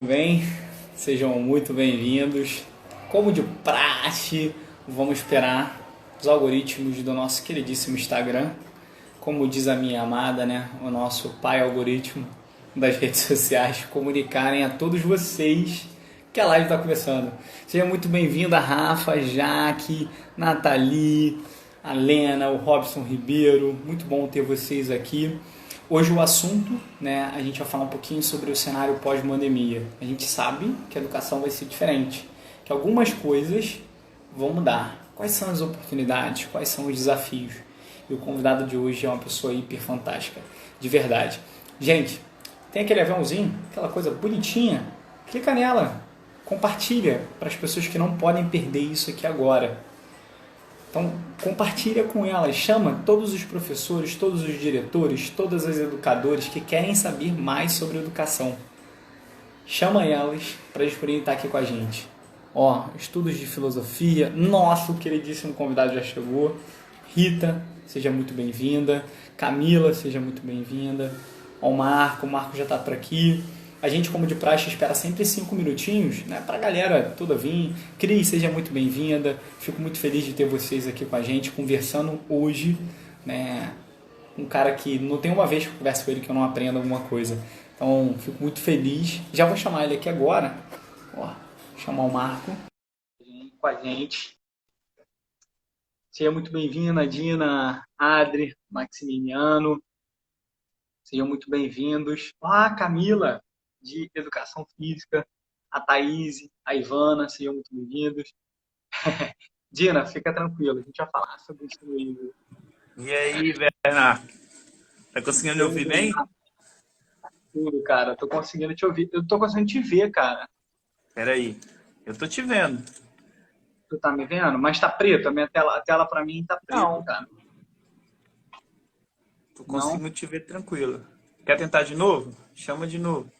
Bem, sejam muito bem-vindos. Como de praxe, vamos esperar os algoritmos do nosso queridíssimo Instagram, como diz a minha amada, né, o nosso pai algoritmo das redes sociais, comunicarem a todos vocês que a live está começando. Seja muito bem-vinda, Rafa, Jaque, Nathalie, a Lena, o Robson Ribeiro. Muito bom ter vocês aqui. Hoje o assunto, né, a gente vai falar um pouquinho sobre o cenário pós-pandemia. A gente sabe que a educação vai ser diferente, que algumas coisas vão mudar. Quais são as oportunidades? Quais são os desafios? E o convidado de hoje é uma pessoa hiper fantástica, de verdade. Gente, tem aquele aviãozinho, aquela coisa bonitinha, clica nela, compartilha para as pessoas que não podem perder isso aqui agora. Então, compartilha com elas, chama todos os professores, todos os diretores, todas as educadores que querem saber mais sobre educação. Chama elas para eles poderem estar aqui com a gente. Ó, estudos de filosofia, nosso queridíssimo convidado já chegou. Rita, seja muito bem-vinda. Camila, seja muito bem-vinda. Ó, o Marco já está por aqui. A gente, como de praxe, espera sempre 5 minutinhos, né, para a galera toda vir. Cris, seja muito bem-vinda. Fico muito feliz de ter vocês aqui com a gente, conversando hoje, né, um cara que não tem uma vez que eu converso com ele que eu não aprendo alguma coisa. Então, fico muito feliz. Já vou chamar ele aqui agora. Ó, chamar o Marco com a gente. Seja muito bem-vinda, Dina, Adri, Maximiliano. Sejam muito bem-vindos. Ah, Camila, de Educação Física, a Thaís, a Ivana, sejam muito bem-vindos. Dina, fica tranquilo, a gente vai falar sobre isso no livro. E aí, Bernardo? Tá conseguindo me ouvir bem? Tudo, cara. Tô conseguindo te ouvir. Eu tô conseguindo te ver, cara. Peraí, eu tô te vendo. Tu tá me vendo? Mas tá preto. A tela pra mim tá preto, Não, cara. tô Não? conseguindo te ver tranquilo. Quer tentar de novo? Chama de novo.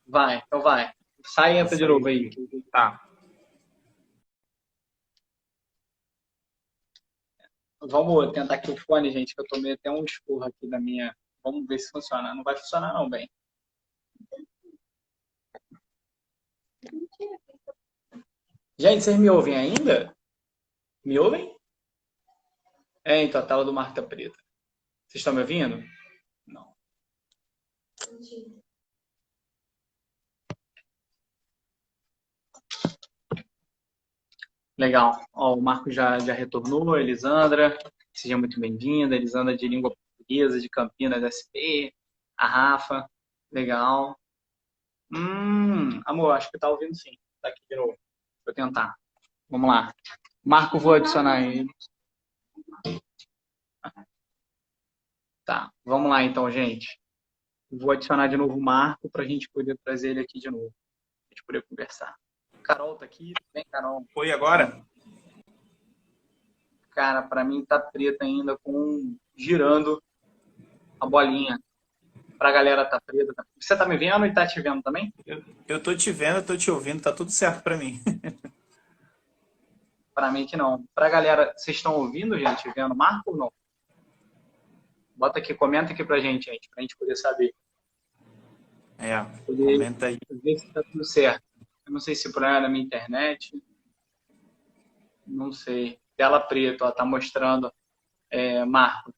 Vai, então vai. Sai e Vou entra de sair novo aí. aqui. Tá. Vamos tentar aqui o fone, gente, que eu tomei até um esporro aqui da minha. Vamos ver se funciona. Não vai funcionar não, bem. Gente, vocês me ouvem ainda? Me ouvem? É, então a tela do Marco tá preta. Vocês estão me ouvindo? Não. Legal. Ó, o Marco já retornou, Elisandra. Seja muito bem-vinda. Elisandra de Língua Portuguesa, de Campinas, SP. A Rafa. Legal. Amor, acho que tá ouvindo sim. Tá aqui de novo. Vou tentar. Vamos lá. Marco, vou adicionar ele. Tá. Vamos lá então, gente. Vou adicionar de novo o Marco para a gente poder trazer ele aqui de novo. A gente poder conversar. Carol tá aqui. Vem, Carol. Foi agora? Cara, para mim tá preta ainda com girando a bolinha. Pra galera tá preta. Você tá me vendo e tá te vendo também? Eu tô te vendo, tô te ouvindo, tá tudo certo pra mim. Pra mim que não. Pra galera, vocês estão ouvindo, gente? Vendo Marco ou não? Bota aqui, comenta aqui pra gente, pra gente poder saber. É, Poder comenta aí. ver se tá tudo certo. Eu não sei se por aí é da minha internet. Não sei. Tela preta, ó, tá mostrando, Marco,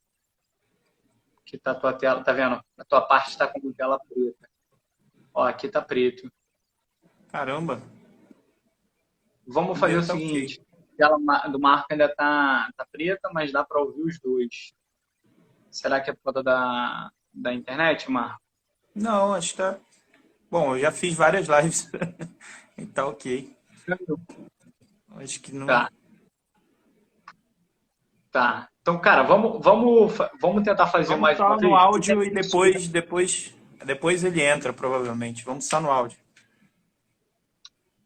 que tá a tua tela, tá vendo? A tua parte tá com tela preta. Ó, aqui tá preto. Caramba, Vamos o fazer o meu tá ok. seguinte. A tela do Marco ainda tá preta, mas dá para ouvir os dois. Será que é por conta da internet, Marco? Não, acho que tá. Bom, eu já fiz várias lives. E tá ok. Acho que não. Tá, tá. Então, cara, vamos tentar fazer Vamos mais só uma no vez? áudio e depois ele entra, provavelmente. Vamos só no áudio.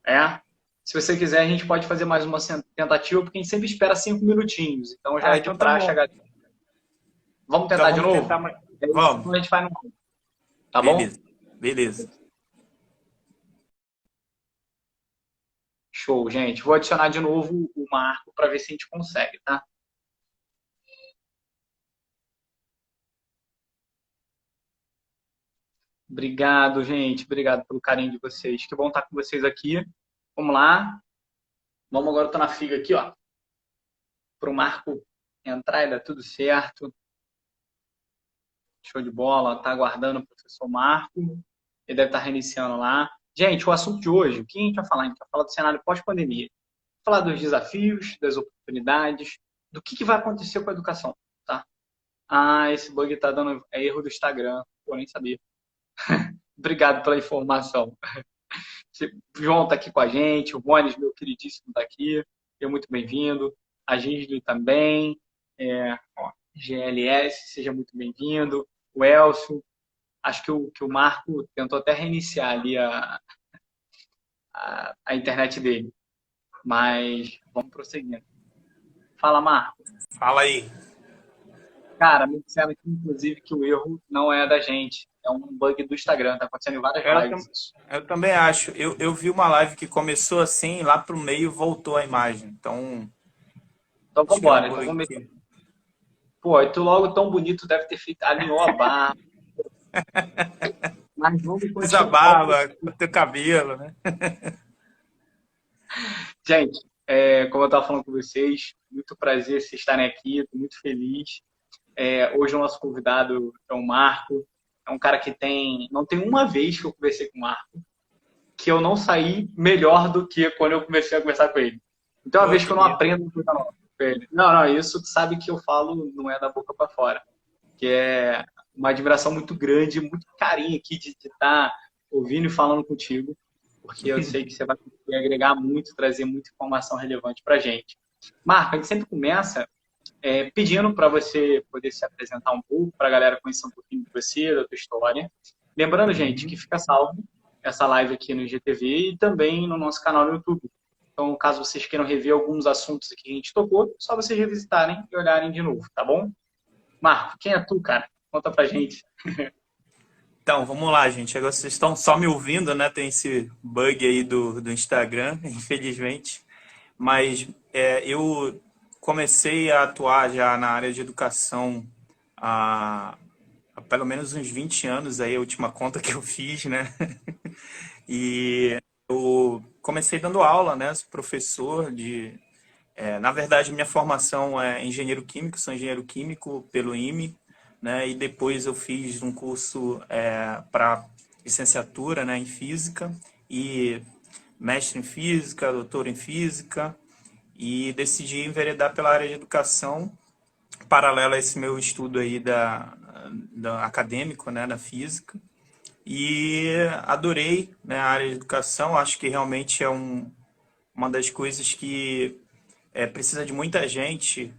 É. Se você quiser, a gente pode fazer mais uma tentativa, porque a gente sempre espera 5 minutinhos. Então já Ah, é de então tá praxe. bom. Vamos Então tentar de vamos tentar novo? mais. E aí, Vamos. senão a gente faz no. Tá bom? Beleza. Beleza. Show, gente. Vou adicionar de novo o Marco para ver se a gente consegue, tá? Obrigado, gente. Obrigado pelo carinho de vocês. Que bom estar com vocês aqui. Vamos lá. Vamos agora, eu tô na fila aqui, ó, para o Marco entrar e dar tudo certo. Show de bola. Tá aguardando o professor Marco. Ele deve estar reiniciando lá. Gente, o assunto de hoje, o que a gente vai falar? A gente vai falar do cenário pós-pandemia. Falar dos desafios, das oportunidades, do que vai acontecer com a educação, tá? Ah, esse bug tá dando erro do Instagram. Pô, nem sabia. Obrigado pela informação. O João está aqui com a gente, o Bones, meu queridíssimo, está aqui. Seja muito bem-vindo. A Gisli também. GLS, seja muito bem-vindo. O Elcio. Acho que o Marco tentou até reiniciar ali a internet dele. Mas vamos prosseguindo. Fala, Marco. Fala aí. Cara, me disseram aqui, inclusive, que o erro não é da gente. É um bug do Instagram. Tá acontecendo em várias Eu, lives isso. eu também acho. Eu vi uma live que começou assim, lá pro meio voltou a imagem. Então, Então, acho que é um vambora. Então, bug vamos ver. que... Pô, e tu logo tão bonito deve ter feito, alinhou a barra. Mas vamos Essa continuar. barba, o teu cabelo, né? Gente, como eu estava falando com vocês, muito prazer vocês estarem aqui, estou muito feliz. Hoje o nosso convidado é o Marco, é um cara que não tem uma vez que eu conversei com o Marco que eu não saí melhor do que quando eu comecei a conversar com ele. Então, é uma Pô, vez que que eu não lindo. aprendo coisa nova com ele. Não, não, isso tu sabe que eu falo não é da boca para fora, que é uma admiração muito grande, muito carinho aqui de estar ouvindo e falando contigo, porque eu sei que você vai conseguir agregar muito, trazer muita informação relevante para a gente. Marco, a gente sempre começa pedindo para você poder se apresentar um pouco, para a galera conhecer um pouquinho de você, da tua história. Lembrando, gente, que Uhum. fica salvo essa live aqui no IGTV e também no nosso canal no YouTube. Então, caso vocês queiram rever alguns assuntos aqui que a gente tocou, só vocês revisitarem e olharem de novo, tá bom? Marco, quem é tu, cara? Conta pra gente. Então, vamos lá, gente. Agora vocês estão só me ouvindo, né? Tem esse bug aí do Instagram, infelizmente. Mas eu comecei a atuar já na área de educação há pelo menos uns 20 anos, aí a última conta que eu fiz, né? E eu comecei dando aula, né? Sou professor de... na verdade, minha formação é engenheiro químico, sou engenheiro químico pelo IME, né? E depois eu fiz um curso para licenciatura, né, em física e mestre em física, doutor em física e decidi enveredar pela área de educação, paralelo a esse meu estudo aí da acadêmico, né, da física. E adorei, né, a área de educação, acho que realmente é uma das coisas que precisa de muita gente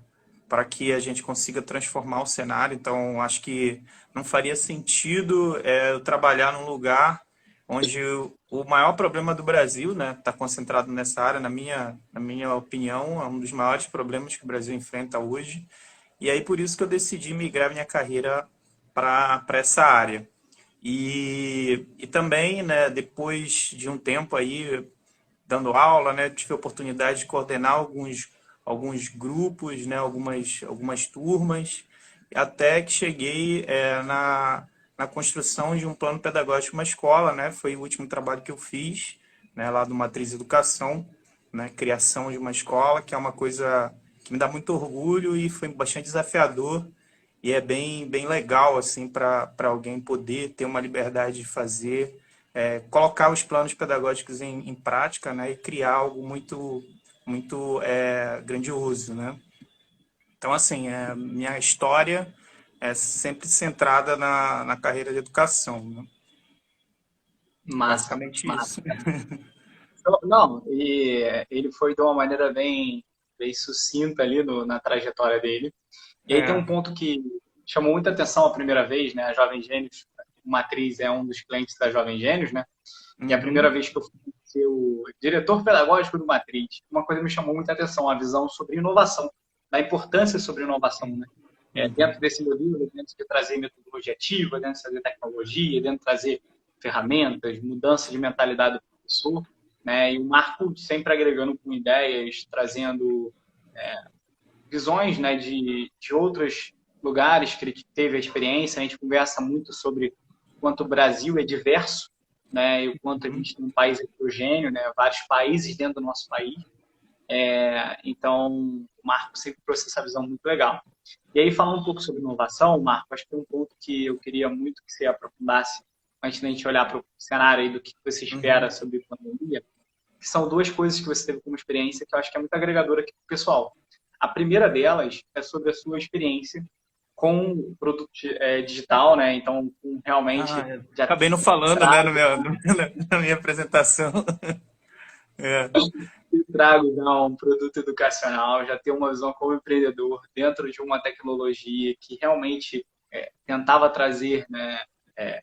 para que a gente consiga transformar o cenário. Então, acho que não faria sentido eu trabalhar num lugar onde o maior problema do Brasil, né, está concentrado nessa área, na minha opinião, é um dos maiores problemas que o Brasil enfrenta hoje. E aí, por isso que eu decidi migrar minha carreira para essa área. E também, né, depois de um tempo aí dando aula, né, tive a oportunidade de coordenar alguns grupos, né, algumas turmas, até que cheguei na construção de um plano pedagógico de uma escola, né, foi o último trabalho que eu fiz, né, lá do Matriz Educação, né, criação de uma escola, que é uma coisa que me dá muito orgulho e foi bastante desafiador, e é bem legal assim para alguém poder ter uma liberdade de fazer, colocar os planos pedagógicos em prática, né, e criar algo muito grandioso, né? Então, assim, minha história é sempre centrada na carreira de educação, né? Massa, Basicamente massa. isso. Não, e ele foi de uma maneira bem sucinta ali na trajetória dele. E aí tem É. um ponto que chamou muita atenção a primeira vez, né? A Jovem Gênios, o Matriz é um dos clientes da Jovem Gênios, né? E a primeira Uhum, vez que eu fui ser o diretor pedagógico do Matriz, uma coisa me chamou muita atenção, a visão sobre inovação, da importância sobre inovação, né? Dentro uhum. desse modelo, dentro de trazer metodologia ativa, dentro de trazer tecnologia, dentro de trazer ferramentas, mudança de mentalidade do professor, né? E o Marco sempre agregando com ideias, trazendo visões, né, de outros lugares que ele teve a experiência. A gente conversa muito sobre quanto o Brasil é diverso, né, e o quanto a gente tem um país heterogêneo, né, vários países dentro do nosso país. Então, o Marco sempre trouxe essa visão muito legal. E aí, falando um pouco sobre inovação, Marco, acho que tem um ponto que eu queria muito que você aprofundasse antes da gente olhar para o cenário aí do que você espera sobre a pandemia, que são duas coisas que você teve como experiência que eu acho que é muito agregadora aqui para o pessoal. A primeira delas é sobre a sua experiência com o produto digital, né? Então, realmente já acabei não falando, né, na minha apresentação. trago um produto educacional, já ter uma visão como empreendedor dentro de uma tecnologia que realmente tentava trazer, né,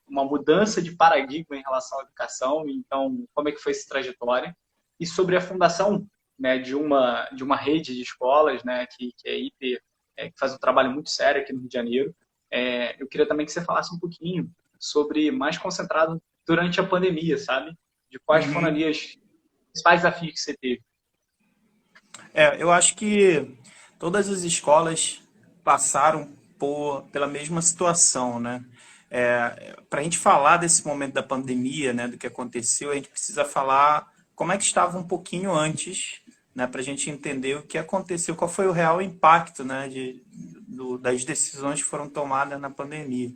uma mudança de paradigma em relação à educação. Então, como é que foi essa trajetória? E sobre a fundação, né, de uma rede de escolas, né, que é hiper, que faz um trabalho muito sério aqui no Rio de Janeiro. Eu queria também que você falasse um pouquinho sobre, mais concentrado durante a pandemia, sabe? De quais foram ali os principais desafios que você teve. Eu acho que todas as escolas passaram pela mesma situação, né? Para a gente falar desse momento da pandemia, né, do que aconteceu, a gente precisa falar como é que estava um pouquinho antes, né, para a gente entender o que aconteceu, qual foi o real impacto, né, das decisões que foram tomadas na pandemia.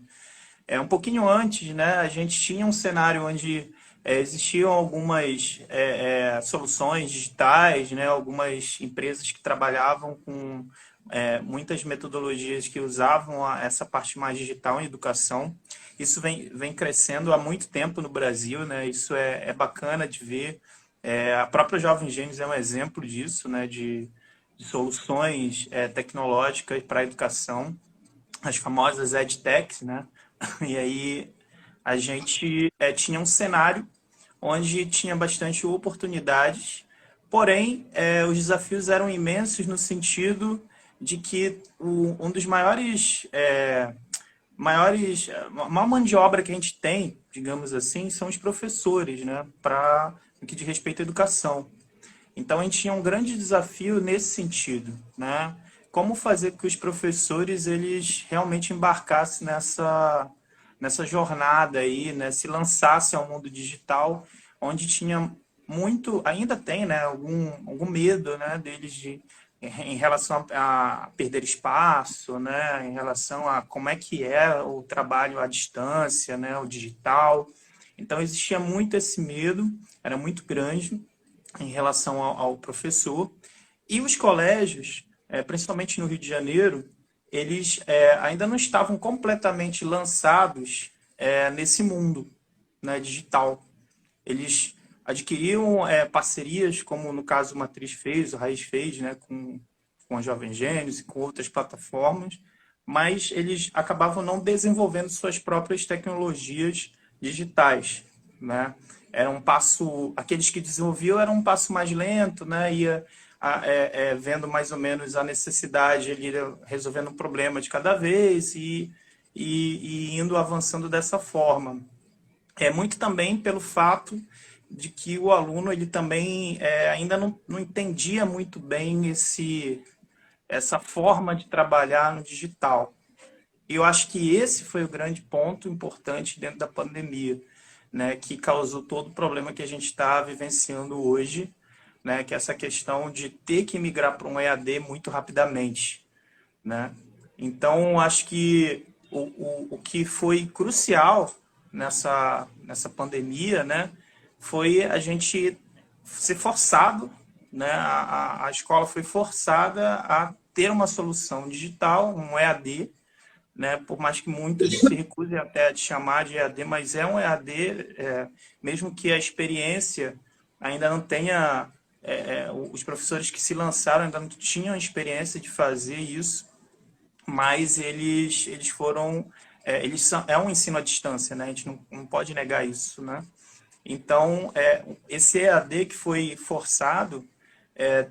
Um pouquinho antes, né, a gente tinha um cenário onde existiam algumas soluções digitais, né, algumas empresas que trabalhavam com muitas metodologias que usavam essa parte mais digital em educação. Isso vem crescendo há muito tempo no Brasil, né, isso é bacana de ver. A própria Jovem Gênios é um exemplo disso, né, de soluções tecnológicas para a educação, as famosas EdTechs, né? E aí a gente tinha um cenário onde tinha bastante oportunidades, porém os desafios eram imensos no sentido de que um dos maiores maior mão de obra que a gente tem, digamos assim, são os professores, né, para o que diz respeito à educação. Então a gente tinha um grande desafio nesse sentido, né? Como fazer com que os professores eles realmente embarcassem nessa jornada aí, né? Se lançassem ao mundo digital, onde tinha muito, ainda tem, né? Algum medo, né? Deles em relação a perder espaço, né? Em relação a como é que é o trabalho à distância, né? O digital. Então existia muito esse medo, era muito grande em relação ao professor. E os colégios, principalmente no Rio de Janeiro, eles ainda não estavam completamente lançados nesse mundo, né, digital. Eles adquiriam parcerias, como no caso o Matriz fez, o Raiz fez, né, com a Jovem Gênios e com outras plataformas, mas eles acabavam não desenvolvendo suas próprias tecnologias digitais, né? Era um passo, aqueles que desenvolviam era um passo mais lento, né? Ia vendo mais ou menos a necessidade, ele ia resolvendo um problema de cada vez e indo avançando dessa forma. Muito também pelo fato de que o aluno ele também ainda não entendia muito bem essa forma de trabalhar no digital. E eu acho que esse foi o grande ponto importante dentro da pandemia, né, que causou todo o problema que a gente está vivenciando hoje, né, que é essa questão de ter que migrar para um EAD muito rapidamente, né? Então, acho que o que foi crucial nessa pandemia, né, foi a gente ser forçado, né, a escola foi forçada a ter uma solução digital, um EAD, né? Por mais que muitos se recusem até a chamar de EAD, mas é um EAD, mesmo que a experiência ainda não tenha, os professores que se lançaram ainda não tinham experiência de fazer isso, mas eles foram, é um ensino à distância, né? A gente não pode negar isso, né? Então, esse EAD que foi forçado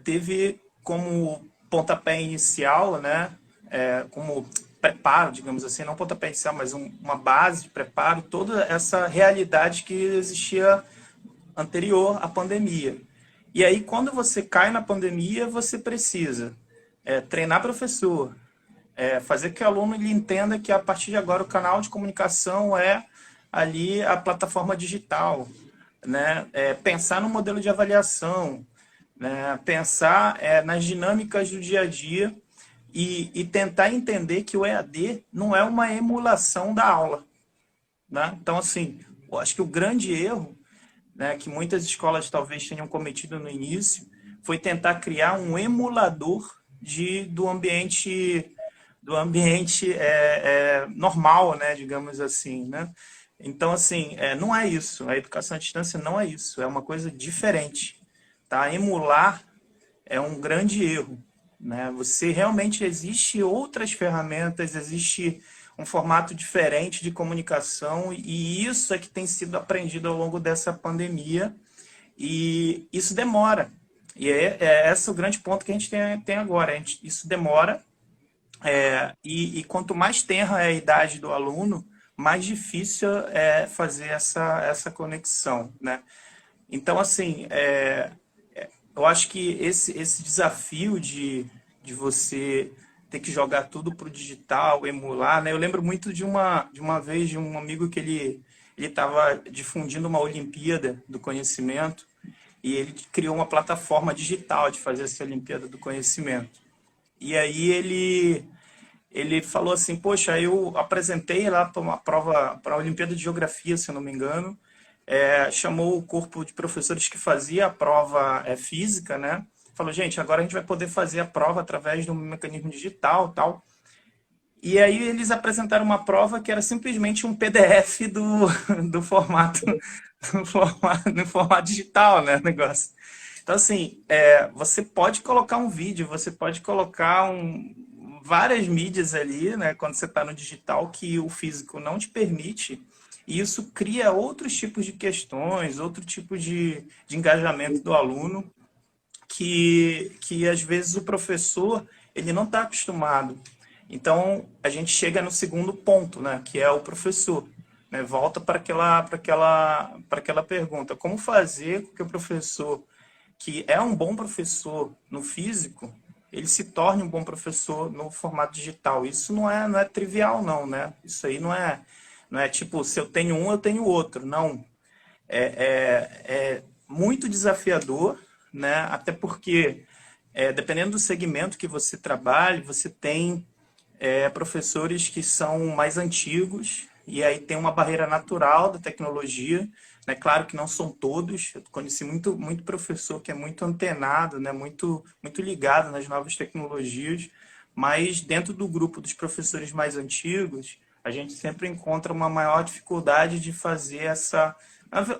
teve como pontapé inicial, né? Como preparo, digamos assim, não pontapé inicial, mas uma base de preparo, toda essa realidade que existia anterior à pandemia. E aí, quando você cai na pandemia, você precisa treinar professor, fazer que o aluno ele entenda que a partir de agora o canal de comunicação é ali a plataforma digital, né? Pensar no modelo de avaliação, né? Pensar nas dinâmicas do dia a dia e tentar entender que o EAD não é uma emulação da aula, né? Então, assim, eu acho que o grande erro, né, que muitas escolas talvez tenham cometido no início foi tentar criar um emulador do ambiente normal, né, digamos assim, né? Então, assim, não é isso. A educação à distância não é isso. É uma coisa diferente, tá? Emular é um grande erro, né? Você realmente existe outras ferramentas, existe um formato diferente de comunicação e isso é que tem sido aprendido ao longo dessa pandemia e isso demora. E é esse o grande ponto que a gente tem agora. Isso demora e quanto mais tenra é a idade do aluno, mais difícil é fazer essa conexão, né? Então, assim, eu acho que esse desafio de você ter que jogar tudo para o digital, emular, né? Eu lembro muito de uma vez de um amigo que ele estava difundindo uma Olimpíada do Conhecimento e ele criou uma plataforma digital de fazer essa Olimpíada do Conhecimento. E aí ele falou assim, poxa, eu apresentei lá para uma prova, para a Olimpíada de Geografia, se eu não me engano, chamou o corpo de professores que fazia a prova física, né? Falou, gente, agora a gente vai poder fazer a prova através de um mecanismo digital, tal. E aí eles apresentaram uma prova que era simplesmente um PDF do formato, no formato digital, né, negócio. Então, assim, você pode colocar um vídeo, você pode colocar várias mídias ali, né, quando você está no digital, que o físico não te permite, e isso cria outros tipos de questões, outro tipo de engajamento do aluno, que às vezes o professor ele não está acostumado. Então, a gente chega no segundo ponto, né, que é o professor. Né, volta para aquela pergunta. Como fazer com que o professor, que é um bom professor no físico, ele se torne um bom professor no formato digital? Isso não é trivial, não, né? Isso aí não é tipo, se eu tenho um, eu tenho outro. Não. É muito desafiador, né? Até porque, dependendo do segmento que você trabalhe, você tem professores que são mais antigos e aí tem uma barreira natural da tecnologia, né? Claro que não são todos. Eu conheci muito professor que é muito antenado, né? Muito ligado nas novas tecnologias, mas dentro do grupo dos professores mais antigos, a gente sempre encontra uma maior dificuldade de fazer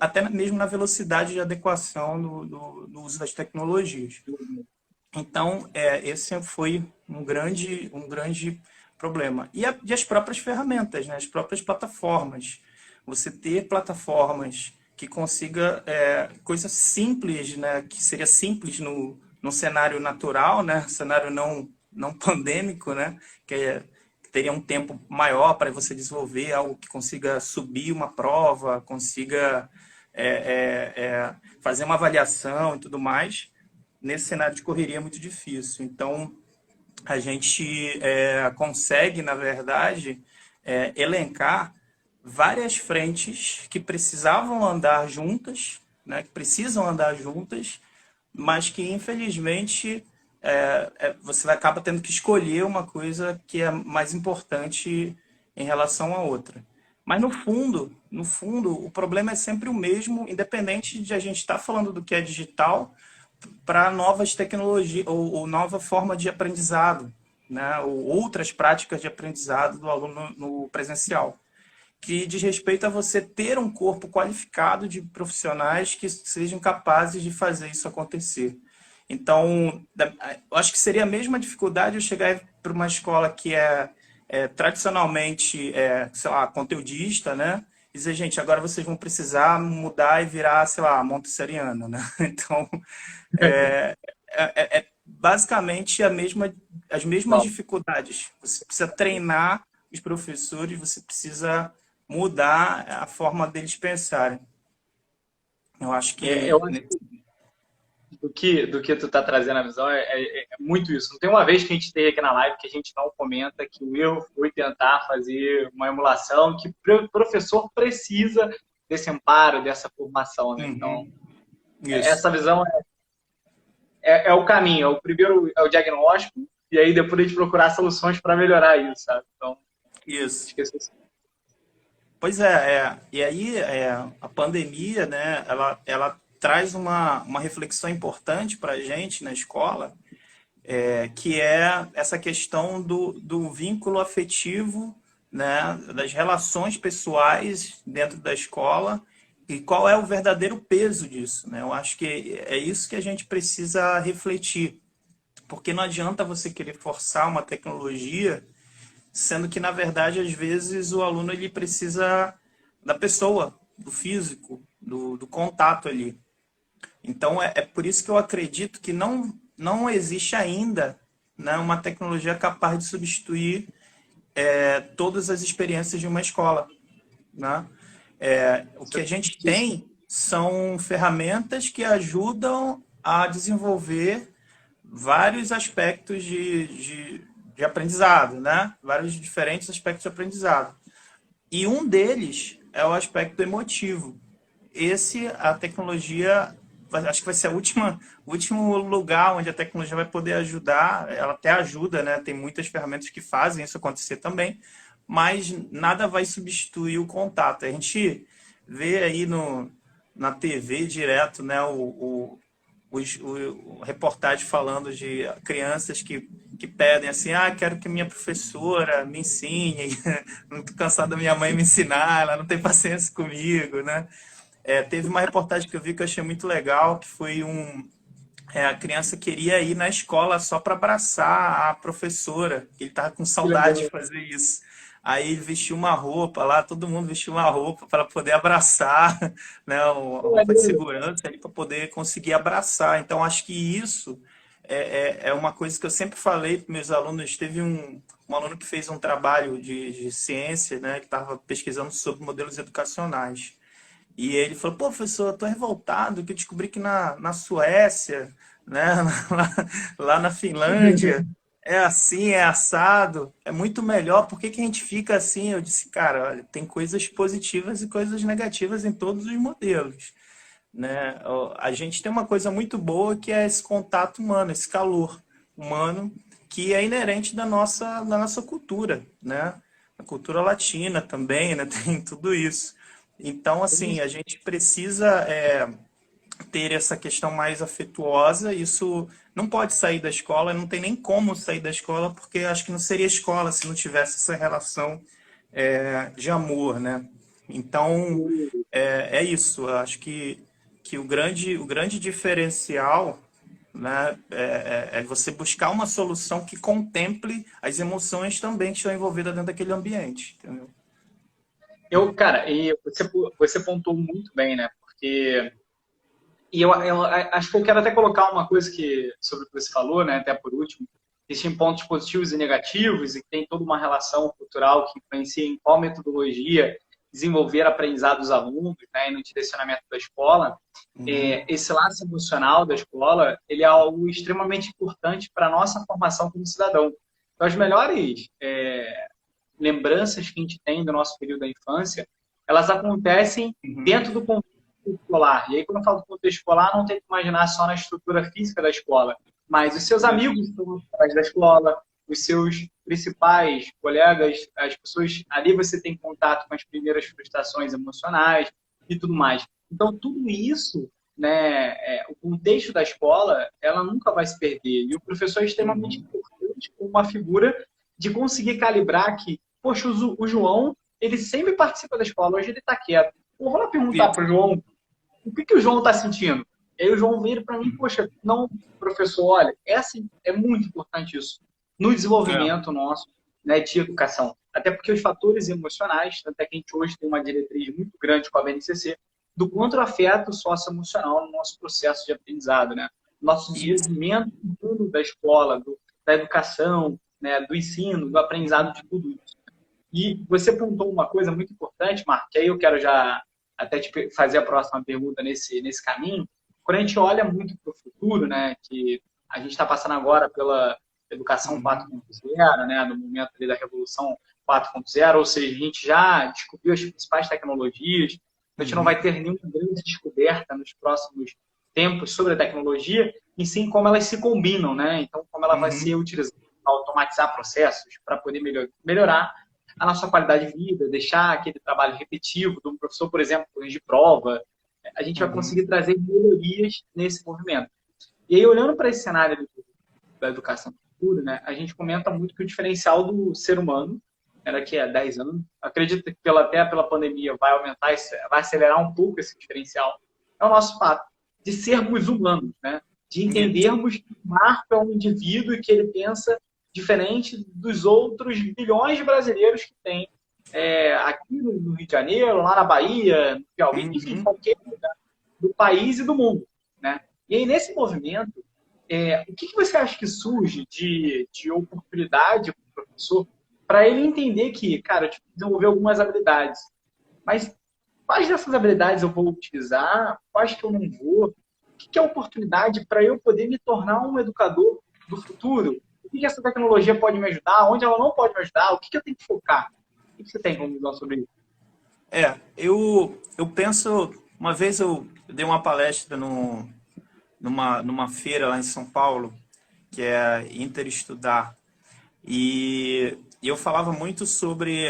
até mesmo na velocidade de adequação do uso das tecnologias. Então, esse foi um grande problema. E as próprias ferramentas, né? As próprias plataformas. Você ter plataformas que consiga coisa simples, né? Que seria simples no cenário natural, né? Cenário não pandêmico, né? Que teria um tempo maior para você desenvolver algo que consiga subir uma prova, consiga fazer uma avaliação e tudo mais. Nesse cenário de correria é muito difícil. Então, a gente consegue, na verdade, elencar várias frentes que precisavam andar juntas, né, que precisam andar juntas, mas que, infelizmente, você acaba tendo que escolher uma coisa que é mais importante em relação à outra. Mas no fundo, o problema é sempre o mesmo, independente de a gente estar falando do que é digital para novas tecnologias ou nova forma de aprendizado, né? Ou outras práticas de aprendizado do aluno no presencial, que diz respeito a você ter um corpo qualificado de profissionais que sejam capazes de fazer isso acontecer. Então, eu acho que seria a mesma dificuldade eu chegar para uma escola que tradicionalmente, sei lá, conteudista, né? E dizer, gente, agora vocês vão precisar mudar e virar, sei lá, montessoriana, né? Então, é basicamente as mesmas Não. dificuldades. Você precisa treinar os professores, você precisa mudar a forma deles pensarem. Eu acho Eu que acho do que tu tá trazendo a visão é muito isso. Não tem uma vez que a gente esteja aqui na live que a gente não comenta que o erro foi tentar fazer uma emulação, que o professor precisa desse amparo, dessa formação, né? Então, Uhum. Isso. essa visão é o caminho. O primeiro é o diagnóstico, e aí depois a gente procurar soluções para melhorar isso, sabe? Então, Isso. esqueci isso. Pois e aí a pandemia, né, ela traz uma reflexão importante para a gente na escola, que é essa questão do vínculo afetivo, né, das relações pessoais dentro da escola e qual é o verdadeiro peso disso, né? Eu acho que é isso que a gente precisa refletir, porque não adianta você querer forçar uma tecnologia, sendo que, na verdade, às vezes o aluno ele precisa da pessoa, do físico, do contato ali. Então, é por isso que eu acredito que não existe ainda, né, uma tecnologia capaz de substituir todas as experiências de uma escola, né? O que a gente tem são ferramentas que ajudam a desenvolver vários aspectos de aprendizado, né? Vários diferentes aspectos de aprendizado. E um deles é o aspecto emotivo. A tecnologia, acho que vai ser o último lugar onde a tecnologia vai poder ajudar. Ela até ajuda, né? Tem muitas ferramentas que fazem isso acontecer também, mas nada vai substituir o contato. A gente vê aí na TV direto, né? O reportagem falando de crianças que pedem assim, quero que minha professora me ensine, não estou cansado da minha mãe me ensinar, ela não tem paciência comigo, né? Teve uma reportagem que eu vi que eu achei muito legal, que foi a criança queria ir na escola só para abraçar a professora, ele estava com Que saudade de legal. fazer isso. Aí ele vestiu uma roupa lá, todo mundo vestiu uma roupa para poder abraçar, né, uma roupa de segurança ali para poder conseguir abraçar. Então acho que isso é uma coisa que eu sempre falei para meus alunos. Teve um aluno que fez um trabalho de ciência, né, que estava pesquisando sobre modelos educacionais. E ele falou, pô, professor, eu tô revoltado que eu descobri que na Suécia, né, lá na Finlândia, é assim, é assado, é muito melhor. Por que que a gente fica assim? Eu disse, cara, olha, tem coisas positivas e coisas negativas em todos os modelos, né? A gente tem uma coisa muito boa que é esse contato humano, esse calor humano, que é inerente da nossa cultura, né? A cultura latina também, né? Tem tudo isso. Então, assim, a gente precisa ter essa questão mais afetuosa. Isso não pode sair da escola, não tem nem como sair da escola, porque acho que não seria escola se não tivesse essa relação de amor, né? Então, é isso. Eu acho que o grande diferencial, né, é você buscar uma solução que contemple as emoções também que estão envolvidas dentro daquele ambiente, entendeu? Cara, e você pontuou muito bem, né? Porque eu acho que eu quero até colocar uma coisa sobre o que você falou, né? Até por último, existem pontos positivos e negativos e tem toda uma relação cultural que influencia em qual metodologia desenvolver aprendizado dos alunos, né? E no direcionamento da escola. Uhum. Esse laço emocional da escola, ele é algo extremamente importante para a nossa formação como cidadão. Então, as melhores lembranças que a gente tem do nosso período da infância, elas acontecem Uhum. dentro do contexto escolar. E aí, quando eu falo do contexto escolar, não tem que imaginar só na estrutura física da escola, mas os seus Isso. amigos que estão atrás da escola, os seus principais colegas, as pessoas, ali você tem contato com as primeiras frustrações emocionais e tudo mais. Então, tudo isso, né, o contexto da escola, ela nunca vai se perder. E o professor é extremamente Uhum. importante como uma figura de conseguir calibrar que, poxa, o João, ele sempre participa da escola, hoje ele está quieto. Eu vou lá perguntar Isso. para o João o que o João está sentindo. E aí o João veio para mim, poxa, não, professor, olha, é muito importante isso no É. desenvolvimento nosso, né, de educação. Até porque os fatores emocionais, até que a gente hoje tem uma diretriz muito grande com a BNCC, do quanto afeta o socioemocional no nosso processo de aprendizado, né? Nosso Isso. desenvolvimento da escola, da educação, né, do ensino, do aprendizado de tudo isso. E você apontou uma coisa muito importante, Marco, que aí eu quero já até te fazer a próxima pergunta nesse caminho, quando a gente olha muito para o futuro, né, que a gente está passando agora pela educação 4.0, né, no momento ali da revolução 4.0, ou seja, a gente já descobriu as principais tecnologias, a gente não vai ter nenhuma grande descoberta nos próximos tempos sobre a tecnologia, e sim como elas se combinam, né? Então, como ela vai ser utilizada para automatizar processos, para poder melhorar a nossa qualidade de vida, deixar aquele trabalho repetitivo do professor, por exemplo, de prova, a gente vai conseguir trazer melhorias nesse movimento. E aí, olhando para esse cenário da educação futura, né, a gente comenta muito que o diferencial do ser humano, daqui a 10 anos, acredito que até pela pandemia vai aumentar, vai acelerar um pouco esse diferencial, é o nosso fato de sermos humanos, né? De entendermos que o Marco é um indivíduo e que ele pensa diferente dos outros bilhões de brasileiros que tem aqui no Rio de Janeiro, lá na Bahia, no Piauí, enfim, qualquer lugar do país e do mundo, né? E aí, nesse movimento, o que você acha que surge de oportunidade para o professor para ele entender que, cara, eu tive que desenvolver algumas habilidades, mas quais dessas habilidades eu vou utilizar, quais que eu não vou, o que é a oportunidade para eu poder me tornar um educador do futuro? O que essa tecnologia pode me ajudar, onde ela não pode me ajudar, o que eu tenho que focar? O que você tem como dizer sobre isso? Eu penso, uma vez eu dei uma palestra numa feira lá em São Paulo, que é Interestudar, e eu falava muito sobre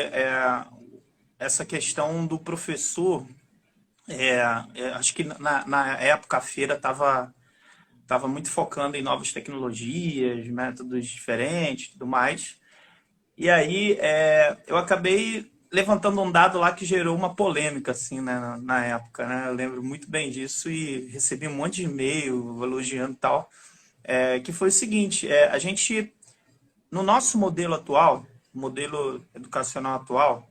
essa questão do professor. Acho que na época a feira estava muito focando em novas tecnologias, métodos diferentes e tudo mais. E aí eu acabei levantando um dado lá que gerou uma polêmica assim, né, na época, né? Eu lembro muito bem disso e recebi um monte de e-mail elogiando e tal. Que foi o seguinte, a gente, no nosso modelo atual, modelo educacional atual,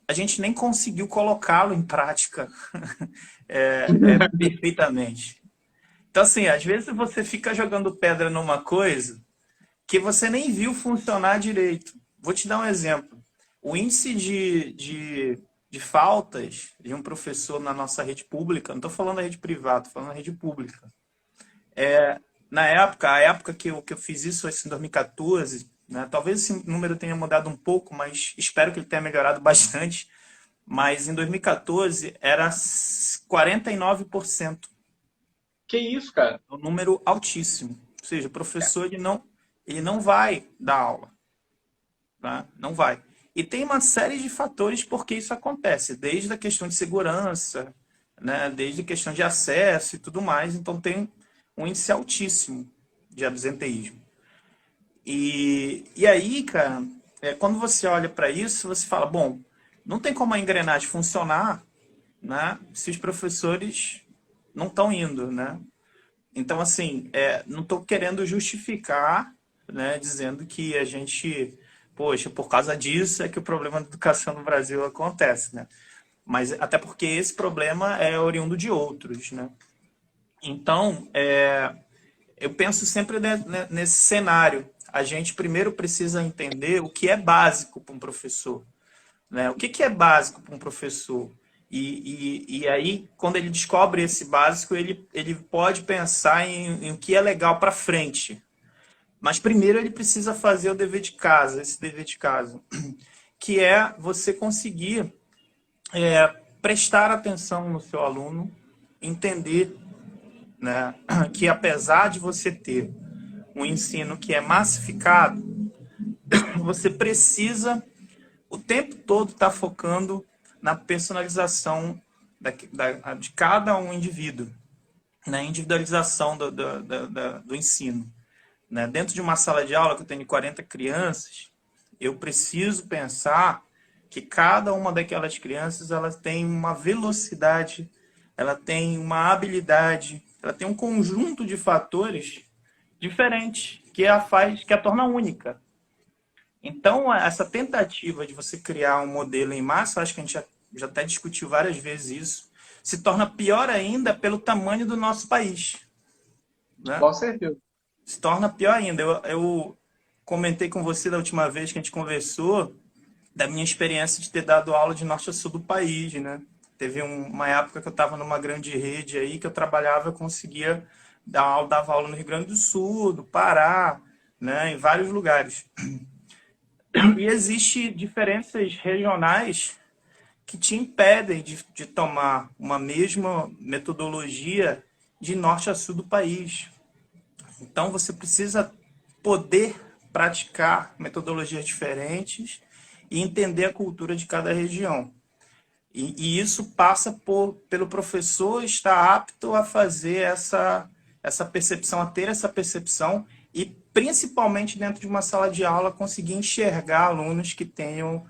a gente nem conseguiu colocá-lo em prática perfeitamente. Então, assim, às vezes você fica jogando pedra numa coisa que você nem viu funcionar direito. Vou te dar um exemplo. O índice de faltas de um professor na nossa rede pública, não estou falando da rede privada, estou falando da rede pública. A época que eu fiz isso, em 2014, né, talvez esse número tenha mudado um pouco, mas espero que ele tenha melhorado bastante. Mas em 2014 era 49%. Que isso, cara? Um número altíssimo. Ou seja, o professor ele não vai dar aula. Tá? Não vai. E tem uma série de fatores por que isso acontece, desde a questão de segurança, né? Desde a questão de acesso e tudo mais. Então tem um índice altíssimo de absenteísmo. E aí, cara, quando você olha para isso, você fala, bom, não tem como a engrenagem funcionar, né, se os professores não estão indo, né? Então, assim, não estou querendo justificar, né, dizendo que a gente, poxa, por causa disso é que o problema da educação no Brasil acontece, né? Mas até porque esse problema é oriundo de outros, né? Então, eu penso sempre nesse cenário. A gente primeiro precisa entender o que é básico para um professor, né? O que é básico para um professor? E aí, quando ele descobre esse básico, ele pode pensar em o que é legal para frente. Mas primeiro ele precisa fazer o dever de casa, esse dever de casa, que é você conseguir prestar atenção no seu aluno, entender, né, que apesar de você ter um ensino que é massificado, você precisa o tempo todo estar focando na personalização de cada um indivíduo, na individualização do ensino. Né? Dentro de uma sala de aula que eu tenho 40 crianças, eu preciso pensar que cada uma daquelas crianças ela tem uma velocidade, ela tem uma habilidade, ela tem um conjunto de fatores diferentes que a torna única. Então, essa tentativa de você criar um modelo em massa, acho que a gente já até discutiu várias vezes isso, se torna pior ainda pelo tamanho do nosso país. Né? Com certeza. Se torna pior ainda. Eu comentei com você da última vez que a gente conversou da minha experiência de ter dado aula de norte a sul do país, né? Teve uma época que eu estava numa grande rede aí que eu trabalhava, eu conseguia dava aula no Rio Grande do Sul, do Pará, né, em vários lugares. E existem diferenças regionais que te impedem de tomar uma mesma metodologia de norte a sul do país. Então, você precisa poder praticar metodologias diferentes e entender a cultura de cada região. E isso passa pelo professor estar apto a fazer essa percepção, a ter essa percepção e, principalmente dentro de uma sala de aula, conseguir enxergar alunos que tenham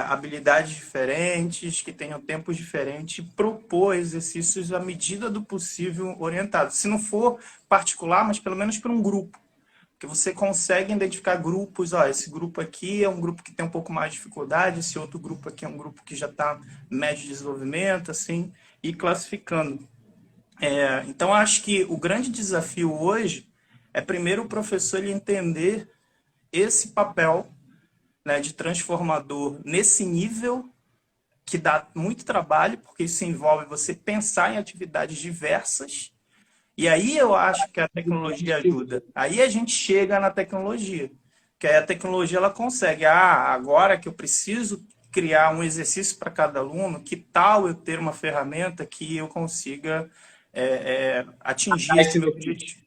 habilidades diferentes, que tenham tempos diferentes, e propor exercícios à medida do possível orientados. Se não for particular, mas pelo menos para um grupo. Que você consegue identificar grupos, ó, esse grupo aqui é um grupo que tem um pouco mais de dificuldade, esse outro grupo aqui é um grupo que já está médio de desenvolvimento, assim, e classificando. Então, acho que o grande desafio hoje é, primeiro, o professor ele entender esse papel, né, de transformador nesse nível, que dá muito trabalho, porque isso envolve você pensar em atividades diversas. E aí eu acho que a tecnologia ajuda. Aí a gente chega na tecnologia. Que aí a tecnologia ela consegue. Agora que eu preciso criar um exercício para cada aluno, que tal eu ter uma ferramenta que eu consiga atingir esse meu objetivo?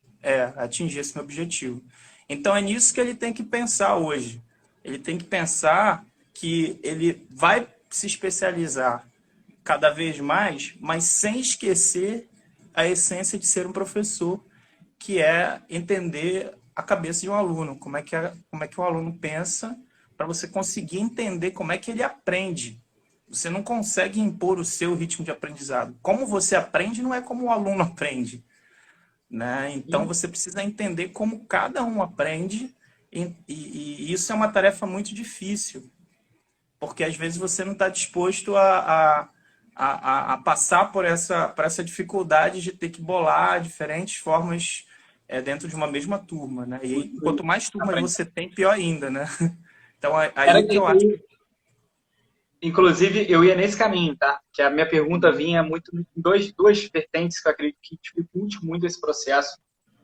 Atingir esse meu objetivo. Então é nisso que ele tem que pensar hoje. Ele tem que pensar que ele vai se especializar cada vez mais, mas sem esquecer a essência de ser um professor, que é entender a cabeça de um aluno, como é que o aluno pensa, para você conseguir entender como é que ele aprende. Você não consegue impor o seu ritmo de aprendizado. Como você aprende não é como o aluno aprende, né? Então você precisa entender como cada um aprende, e isso é uma tarefa muito difícil, porque às vezes você não está disposto a passar por essa dificuldade de ter que bolar diferentes formas dentro de uma mesma turma, né? E quanto mais turmas você tem, pior ainda, né? Então, aí que eu acho. Inclusive, eu ia nesse caminho, tá? Que a minha pergunta vinha muito em duas vertentes que eu acredito que dificulte muito esse processo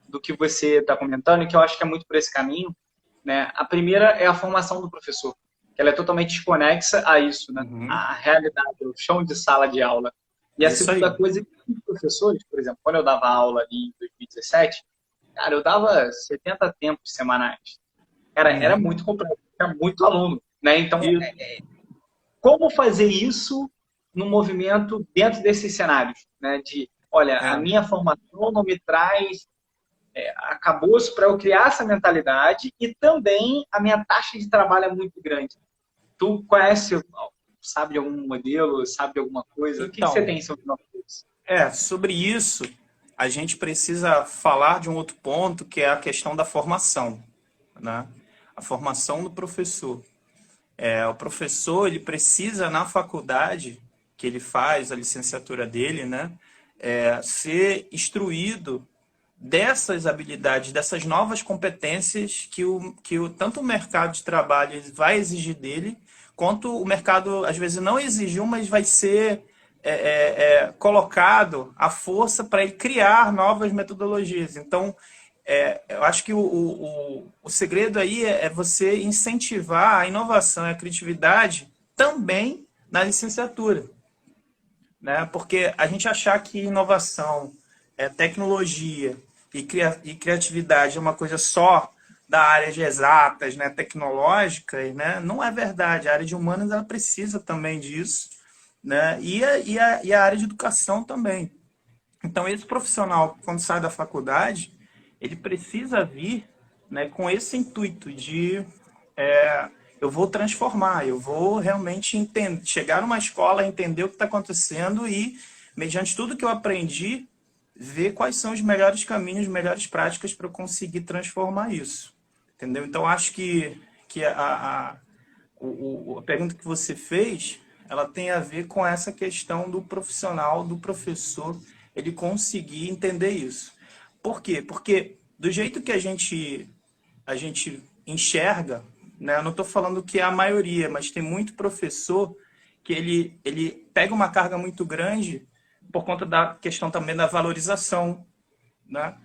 do que você está comentando, e que eu acho que é muito por esse caminho, né? A primeira é a formação do professor, que ela é totalmente desconexa a isso, né? Uhum. A realidade, o chão de sala de aula. E a Isso segunda aí. coisa é que os professores, por exemplo, quando eu dava aula ali em 2017, cara, eu dava 70 tempos semanais. Era Uhum. muito complexo, era muito aluno, né? Então, E, como fazer isso no movimento dentro desses cenários, né? De, olha, a é, minha formação não me traz acabouço para eu criar essa mentalidade, e também a minha taxa de trabalho é muito grande. Tu conhece, sabe de algum modelo, sabe de alguma coisa? O que você então, tem sobre isso? sobre isso, a gente precisa falar de um outro ponto, que é a questão da formação, né? A formação do professor. O professor, ele precisa, na faculdade que ele faz, a licenciatura dele, né, ser instruído dessas habilidades, dessas novas competências tanto o mercado de trabalho vai exigir dele, quanto o mercado, às vezes, não exigiu, mas vai ser colocado à força para ele criar novas metodologias. Então, eu acho que o segredo aí é você incentivar a inovação e a criatividade também na licenciatura, né? Porque a gente achar que inovação, tecnologia e criatividade é uma coisa só da área de exatas, né, tecnológicas, né, não é verdade. A área de humanas ela precisa também disso, né? E a área de educação também. Então, esse profissional, quando sai da faculdade, ele precisa vir, né, com esse intuito de eu vou transformar, eu vou realmente entender, chegar numa escola, entender o que está acontecendo e, mediante tudo que eu aprendi, ver quais são os melhores caminhos, melhores práticas para eu conseguir transformar isso. Entendeu? Então, acho que a pergunta que você fez, ela tem a ver com essa questão do profissional, do professor, ele conseguir entender isso. Por quê? Porque do jeito que a gente enxerga, né? Eu não estou falando que é a maioria, mas tem muito professor que ele pega uma carga muito grande por conta da questão também da valorização, né?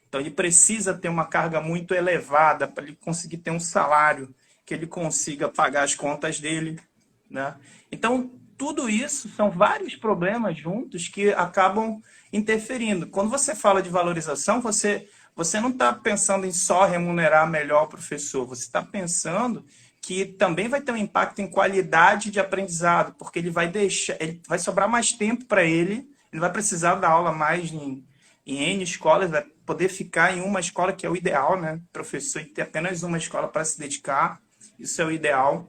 Então, ele precisa ter uma carga muito elevada para ele conseguir ter um salário, que ele consiga pagar as contas dele, né? Então, tudo isso são vários problemas juntos que acabam interferindo. Quando você fala de valorização, você não está pensando em só remunerar melhor o professor, você está pensando que também vai ter um impacto em qualidade de aprendizado, porque ele vai sobrar mais tempo para ele vai precisar dar aula mais em N escolas, vai poder ficar em uma escola, que é o ideal, né? O professor ter apenas uma escola para se dedicar, isso é o ideal.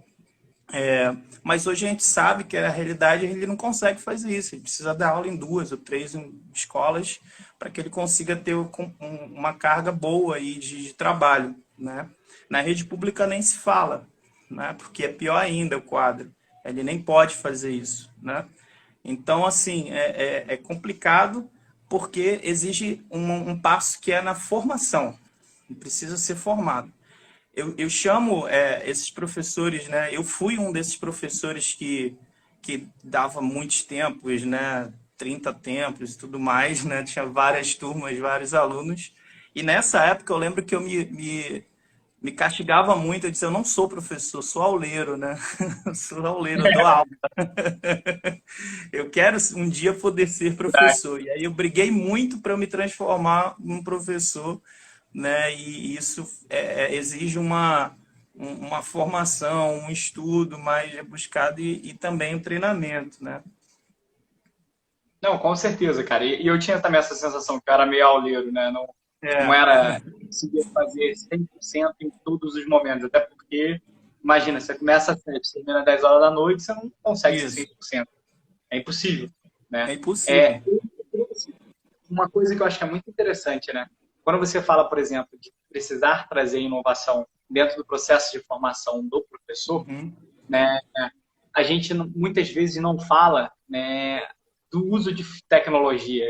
Mas hoje a gente sabe que a realidade ele não consegue fazer isso, ele precisa dar aula em 2 ou 3 escolas para que ele consiga ter uma carga boa aí de trabalho, né? Na rede pública nem se fala, né? Porque é pior ainda o quadro, ele nem pode fazer isso, né? Então, assim, é complicado porque exige um passo que é na formação, precisa ser formado. Eu chamo esses professores, né? Eu fui um desses professores que dava muitos tempos, né? 30 tempos e tudo mais, né? Tinha várias turmas, vários alunos. E nessa época eu lembro que eu me castigava muito. Eu disse, eu não sou professor, sou auleiro, né? Sou auleiro, eu dou aula. Eu quero um dia poder ser professor. E aí eu briguei muito para me transformar num professor, né? E isso exige uma formação, um estudo mais rebuscado e também um treinamento, né? Não, com certeza, cara. E eu tinha também essa sensação que eu era meio auleiro, né? Não É, era conseguir fazer 100% em todos os momentos. Até porque, imagina, você começa às 7, termina às 10 horas da noite, você não consegue ser isso. 100%. É impossível, É né? impossível. Uma coisa que eu acho que é muito interessante, né? Quando você fala, por exemplo, de precisar trazer inovação dentro do processo de formação do professor, Uhum. né? A gente muitas vezes não fala, né, do uso de tecnologia.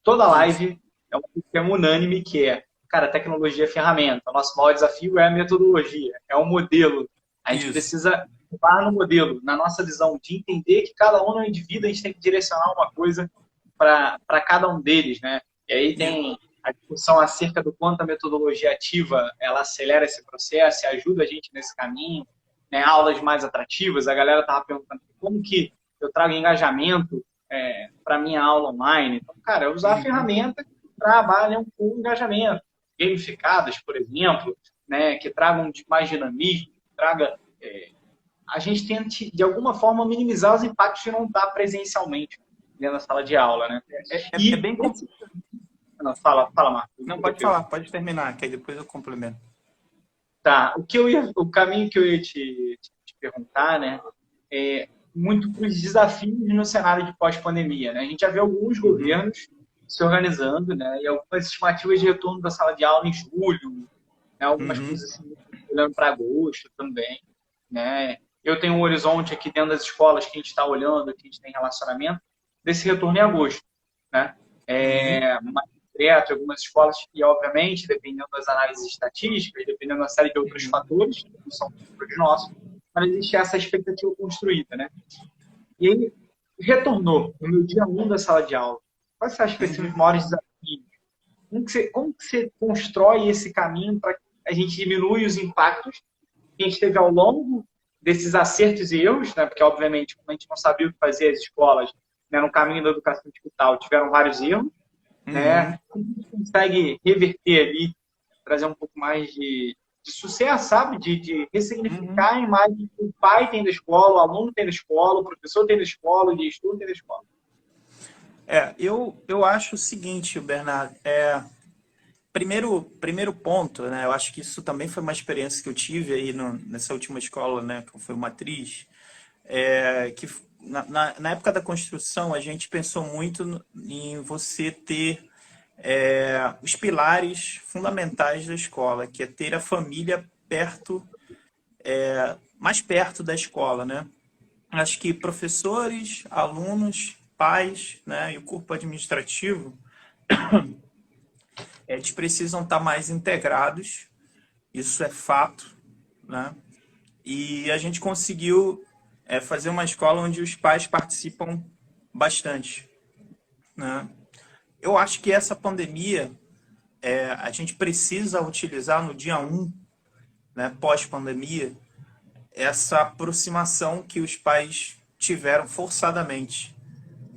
Toda Isso. live é um tema unânime que cara, tecnologia é ferramenta. O nosso maior desafio é a metodologia, é o modelo. A gente Isso. precisa levar no modelo, na nossa visão, de entender que cada um é um indivíduo, a gente tem que direcionar uma coisa para cada um deles, né? E aí tem a discussão acerca do quanto a metodologia ativa ela acelera esse processo e ajuda a gente nesse caminho, né? Aulas mais atrativas, a galera estava perguntando como que eu trago engajamento para minha aula online. Então, cara, é usar ferramentas que trabalham com engajamento, gamificadas, por exemplo, né? Que tragam mais dinamismo, que traga a gente tente, de alguma forma, minimizar os impactos de não estar presencialmente dentro da sala de aula, né? É bem Não, fala, Marcos. Não, pode falar, pode terminar, que aí depois eu complemento. Tá, o caminho que eu ia te perguntar, né, é muito para os desafios no cenário de pós-pandemia, né? A gente já vê alguns governos se organizando, né, e algumas estimativas de retorno da sala de aula em julho, né, algumas coisas assim, olhando para agosto também, né? Eu tenho um horizonte aqui dentro das escolas que a gente está olhando, que a gente tem relacionamento, desse retorno em agosto, né? Mais direto, algumas escolas, e obviamente, dependendo das análises estatísticas, dependendo de uma série de outros fatores, que não são fatores nossos, mas existe essa expectativa construída, né? E ele retornou no meu dia 1 da sala de aula. Quais você acha que são os maiores desafios? Como que você constrói esse caminho para que a gente diminui os impactos que a gente teve ao longo desses acertos e erros, né? Porque, obviamente, como a gente não sabia o que fazer, as escolas, né, no caminho da educação digital tiveram vários erros, né? Como a gente consegue reverter ali, trazer um pouco mais de sucesso, sabe? De ressignificar a imagem que o pai tem da escola, o aluno tem da escola, o professor tem da escola, o gestor tem da escola. Eu acho o seguinte, Bernardo, primeiro ponto, né? Eu acho que isso também foi uma experiência que eu tive aí nessa última escola, né? Que foi matriz, que na época da construção a gente pensou muito em você ter os pilares fundamentais da escola, que é ter a família perto, mais perto da escola, né? Acho que professores, alunos, pais, né, e o corpo administrativo, eles precisam estar mais integrados, isso é fato, né? E a gente conseguiu fazer uma escola onde os pais participam bastante, né? Eu acho que essa pandemia, a gente precisa utilizar no dia 1, né, pós-pandemia, essa aproximação que os pais tiveram forçadamente,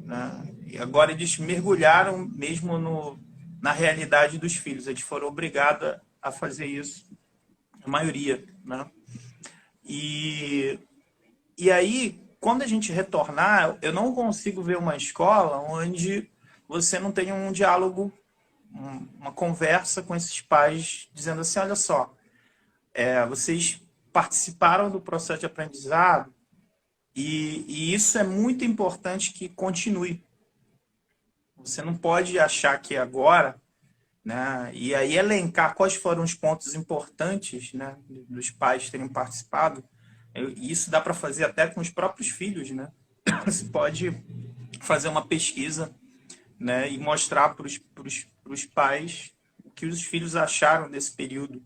né? E agora eles mergulharam mesmo na realidade dos filhos. Eles foram obrigados a fazer isso, a maioria, né? E, e aí, quando a gente retornar, eu não consigo ver uma escola onde você não tenha um diálogo, uma conversa com esses pais, dizendo assim, olha só, vocês participaram do processo de aprendizado e isso é muito importante que continue. Você não pode achar que agora, né, e aí elencar quais foram os pontos importantes, né, dos pais terem participado. E isso dá para fazer até com os próprios filhos, né? Você pode fazer uma pesquisa, né, e mostrar para os pais o que os filhos acharam desse período,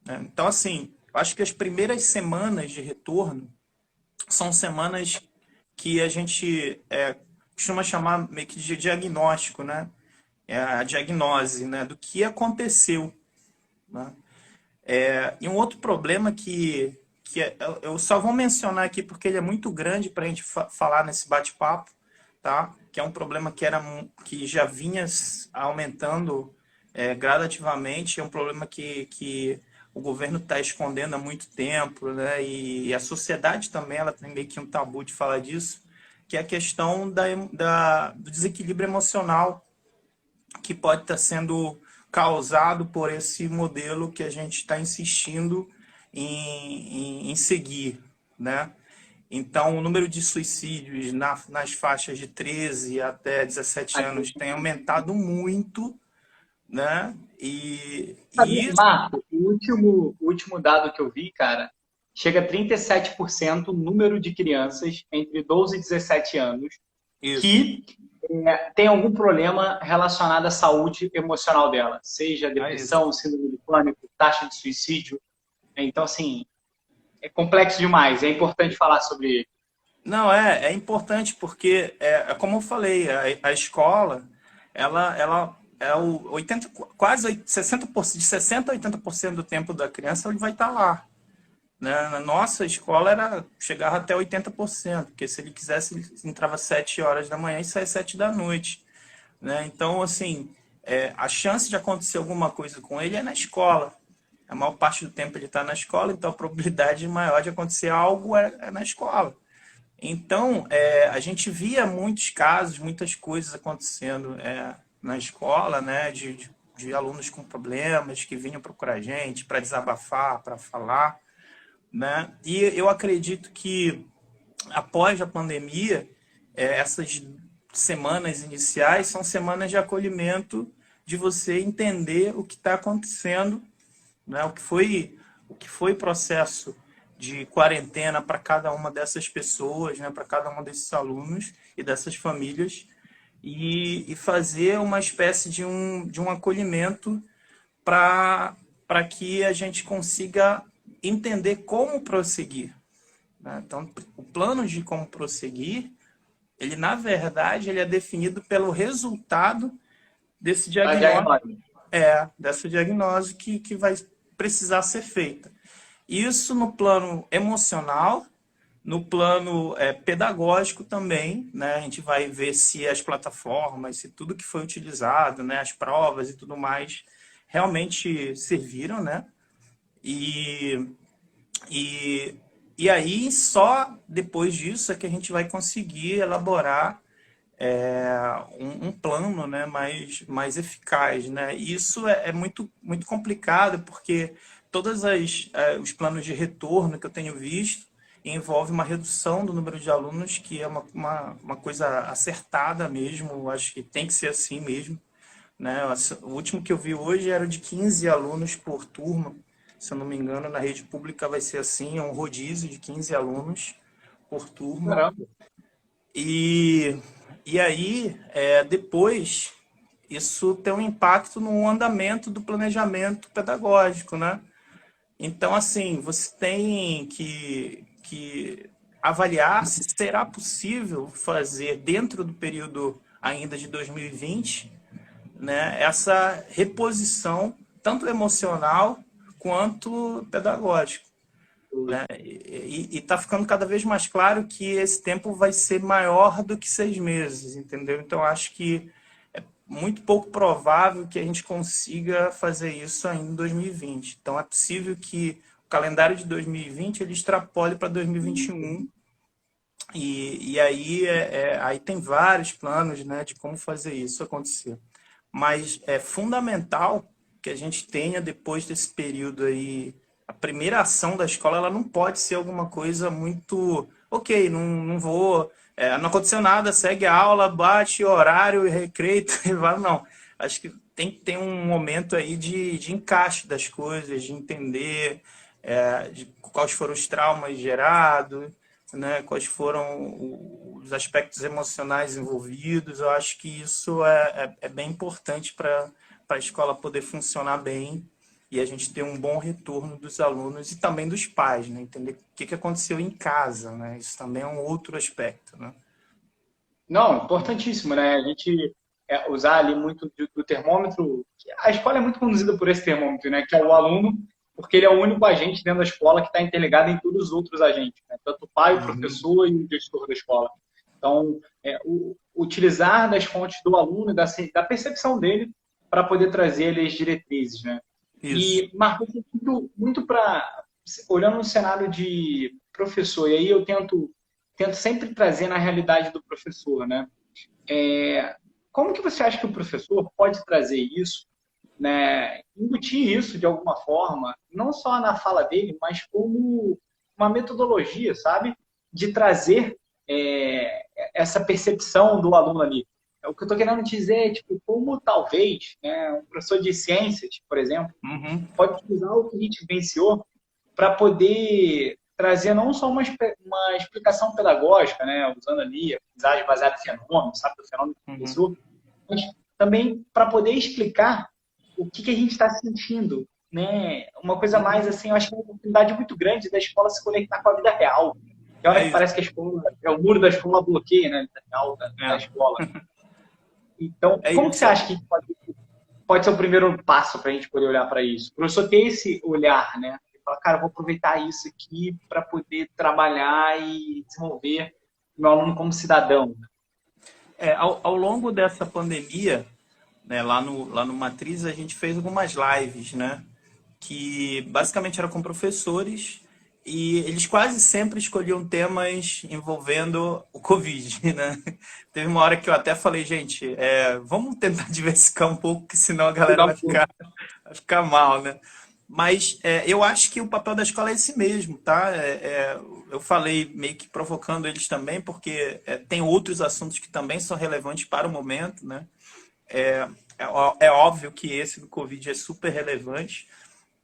né? Então, assim, eu acho que as primeiras semanas de retorno são semanas que a gente costuma chamar meio que de diagnóstico, né? É a diagnose, né, do que aconteceu, né? E um outro problema eu só vou mencionar aqui porque ele é muito grande para a gente falar nesse bate-papo, tá? Que é um problema que já vinha aumentando gradativamente, é um problema que o governo está escondendo há muito tempo, né? E a sociedade também ela tem meio que um tabu de falar disso, que é a questão do desequilíbrio emocional que pode estar sendo causado por esse modelo que a gente está insistindo em seguir, né? Então, o número de suicídios nas faixas de 13 até 17 anos tem aumentado muito, né? E isso... Marco, o último dado que eu vi, cara, chega a 37% o número de crianças entre 12 e 17 anos que tem algum problema relacionado à saúde emocional dela, seja depressão, síndrome do pânico, taxa de suicídio. Então, assim, é complexo demais, é importante falar sobre ele. Não, é importante porque, como eu falei, a escola, ela é o 80, quase 60%, de 60% a 80% do tempo da criança ele vai estar lá, né? Na nossa escola chegava até 80%, porque se ele quisesse, ele entrava às 7 horas da manhã e saia às 7 da noite, né? Então, assim, a chance de acontecer alguma coisa com ele é na escola. A maior parte do tempo ele está na escola, então a probabilidade maior de acontecer algo é na escola. Então, a gente via muitos casos, muitas coisas acontecendo na escola, né, de alunos com problemas que vinham procurar a gente para desabafar, para falar, né? E eu acredito que após a pandemia, essas semanas iniciais são semanas de acolhimento, de você entender o que está acontecendo, né? O que foi processo de quarentena para cada uma dessas pessoas, né? Para cada um desses alunos e dessas famílias, e fazer uma espécie de um acolhimento para que a gente consiga entender como prosseguir, né? Então, o plano de como prosseguir, ele na verdade ele é definido pelo resultado desse diagnóstico, dessa diagnose que vai precisar ser feita. Isso no plano emocional, no plano pedagógico também, né? A gente vai ver se as plataformas, se tudo que foi utilizado, né? As provas e tudo mais, realmente serviram, né? E aí, só depois disso é que a gente vai conseguir elaborar um plano, né, mais eficaz, né? E isso é muito, muito complicado, porque todos os planos de retorno que eu tenho visto envolve uma redução do número de alunos, que é uma coisa acertada mesmo, eu acho que tem que ser assim mesmo, né? O último que eu vi hoje era de 15 alunos por turma, se eu não me engano, na rede pública vai ser assim, um rodízio de 15 alunos por turma. Caramba. E aí, depois, isso tem um impacto no andamento do planejamento pedagógico, né? Então, assim, você tem que avaliar se será possível fazer, dentro do período ainda de 2020, né, essa reposição, tanto emocional quanto pedagógico. Né? E está ficando cada vez mais claro que esse tempo vai ser maior do que 6 meses, entendeu? Então, acho que é muito pouco provável que a gente consiga fazer isso ainda em 2020. Então, é possível que o calendário de 2020 ele extrapole para 2021. E aí tem vários planos, né, de como fazer isso acontecer. Mas é fundamental que a gente tenha, depois desse período aí, a primeira ação da escola, ela não pode ser alguma coisa muito, ok, não vou, não aconteceu nada, segue a aula, bate horário, recreio, não. Acho que tem que ter um momento aí de encaixe das coisas, de entender de quais foram os traumas gerados, né, quais foram os aspectos emocionais envolvidos. Eu acho que isso é bem importante para a escola poder funcionar bem e a gente ter um bom retorno dos alunos e também dos pais, né? Entender o que aconteceu em casa, né? Isso também é um outro aspecto, né? Não, importantíssimo, né? A gente usar ali muito do termômetro. A escola é muito conduzida por esse termômetro, né? Que é o aluno, porque ele é o único agente dentro da escola que está interligado em todos os outros agentes, né? Tanto o pai, o professor e o gestor da escola. Então, utilizar das fontes do aluno, da percepção dele, para poder trazer as diretrizes, né? Isso. E marcou muito para olhando no cenário de professor, e aí eu tento sempre trazer na realidade do professor, né? Como que você acha que o professor pode trazer isso, né? Embutir isso de alguma forma, não só na fala dele, mas como uma metodologia, sabe? De trazer essa percepção do aluno ali. O que eu estou querendo dizer é, tipo, como talvez, né, um professor de ciências, por exemplo, pode utilizar o que a gente vivenciou para poder trazer não só uma explicação pedagógica, né, usando ali a aprendizagem baseada em fenômenos, sabe, do fenômeno do professor, mas também para poder explicar o que a gente está sentindo, né? Uma coisa mais assim, eu acho que é uma oportunidade muito grande da escola se conectar com a vida real. É hora que parece que a escola, o muro da escola bloqueia, né, a vida real da escola. Então, como que você acha que pode ser o primeiro passo para a gente poder olhar para isso? O professor ter esse olhar, né? E falar, cara, eu vou aproveitar isso aqui para poder trabalhar e desenvolver meu aluno como cidadão. Ao longo dessa pandemia, né, lá no Matriz, a gente fez algumas lives, né? Que basicamente eram com professores e eles quase sempre escolhiam temas envolvendo o Covid, né? Teve uma hora que eu até falei, gente, vamos tentar diversificar um pouco, que senão a galera vai ficar mal, né? Mas eu acho que o papel da escola é esse mesmo, tá? Eu falei meio que provocando eles também, porque tem outros assuntos que também são relevantes para o momento, né? É óbvio que esse do Covid é super relevante,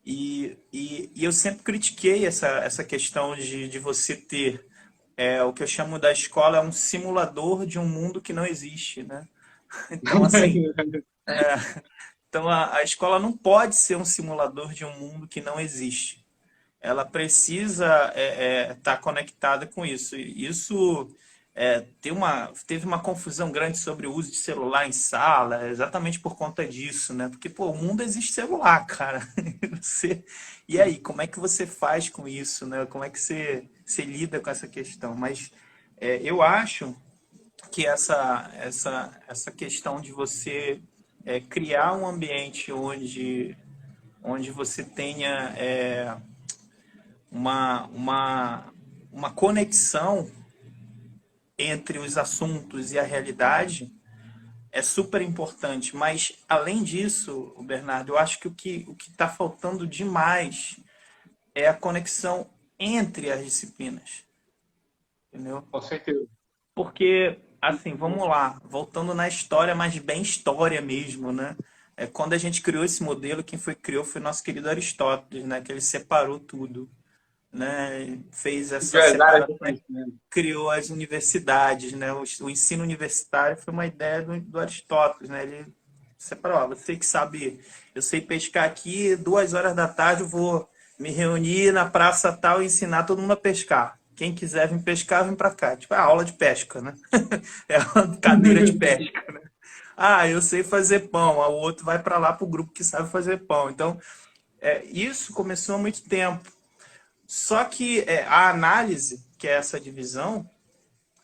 e eu sempre critiquei essa questão de você ter o que eu chamo da escola é um simulador de um mundo que não existe, né? Então, assim, então a escola não pode ser um simulador de um mundo que não existe. Ela precisa estar conectada com isso. E isso teve uma confusão grande sobre o uso de celular em sala, exatamente por conta disso, né? Porque, pô, o mundo existe celular, cara. E aí, como é que você faz com isso, né? Como é que você lida com essa questão? Mas eu acho que essa questão de você criar um ambiente onde você tenha uma conexão entre os assuntos e a realidade é super importante. Mas, além disso, Bernardo, eu acho que o que está faltando demais é a conexão entre as disciplinas. Entendeu? Com certeza. Porque, assim, vamos lá, voltando na história, mas bem história mesmo, né? Quando a gente criou esse modelo, quem criou foi o nosso querido Aristóteles, né? Que ele separou tudo, né? Fez essa separação, criou as universidades, né? O ensino universitário foi uma ideia do Aristóteles, né? Ele separou, você que sabe, eu sei pescar aqui, 2 horas da tarde eu vou me reunir na praça tal e ensinar todo mundo a pescar. quem quiser vir pescar, vem para cá. Tipo, é a aula de pesca, né? É uma cadeira de pesca, né? Ah, eu sei fazer pão. O outro vai para lá para o grupo que sabe fazer pão. Então, isso começou há muito tempo. Só que a análise, que é essa divisão,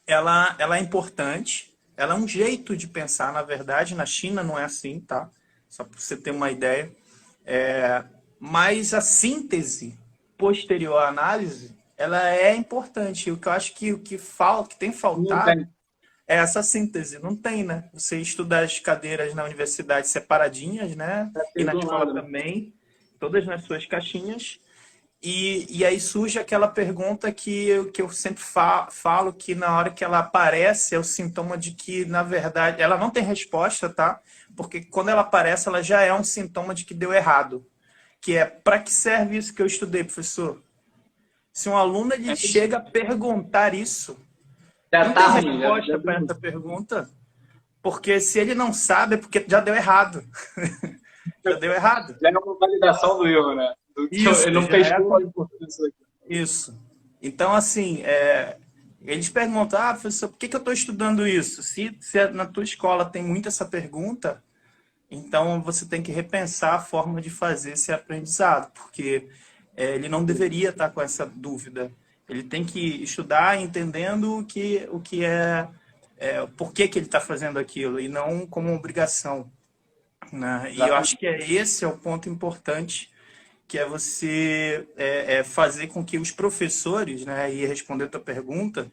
ela é importante. Ela é um jeito de pensar, na verdade. Na China não é assim, tá? Só para você ter uma ideia. Mas a síntese posterior à análise, ela é importante. O que eu acho que o que falta, que tem Não faltado, tem. é essa síntese. Não tem, né? Você estuda as cadeiras na universidade separadinhas, né? Tá E na escola isolado, né? também, todas nas suas caixinhas. E aí surge aquela pergunta que eu sempre falo, que na hora que ela aparece é o sintoma de que, na verdade, ela não tem resposta, tá? Porque quando ela aparece, ela já é um sintoma de que deu errado. Que é, para que serve isso que eu estudei, professor? Se um aluno ele É isso. chega a perguntar isso, Já não tem tá ruim, já resposta deu para ruim. essa pergunta, porque se ele não sabe, é porque já deu errado. Já deu errado. Já é uma validação do erro, né? Do que Isso, ele não já é pescou a importância daqui. isso. Então, assim, eles perguntam, professor, por que eu estou estudando isso? Se na tua escola tem muito essa pergunta, então você tem que repensar a forma de fazer esse aprendizado, porque ele não deveria estar com essa dúvida. Ele tem que estudar entendendo o que por que ele está fazendo aquilo, e não como obrigação, né? E eu acho Exatamente. que esse é o ponto importante, que é você fazer com que os professores, né, e responder a tua pergunta,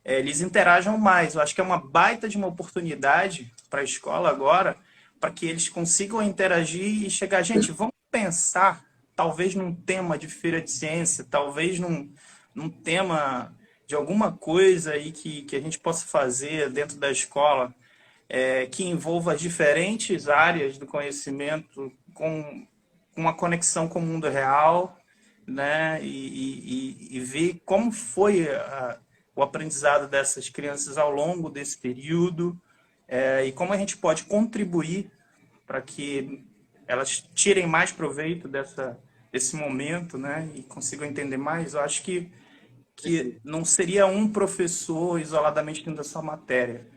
eles interajam mais. Eu acho que é uma baita de uma oportunidade para a escola agora, para que eles consigam interagir e chegar, gente, vamos pensar, talvez num tema de feira de ciência, talvez num tema de alguma coisa aí que a gente possa fazer dentro da escola, que envolva as diferentes áreas do conhecimento com uma conexão com o mundo real, né? E ver como foi o aprendizado dessas crianças ao longo desse período, e como a gente pode contribuir para que elas tirem mais proveito desse momento, né? E consigam entender mais. Eu acho que não seria um professor isoladamente dentro da sua matéria.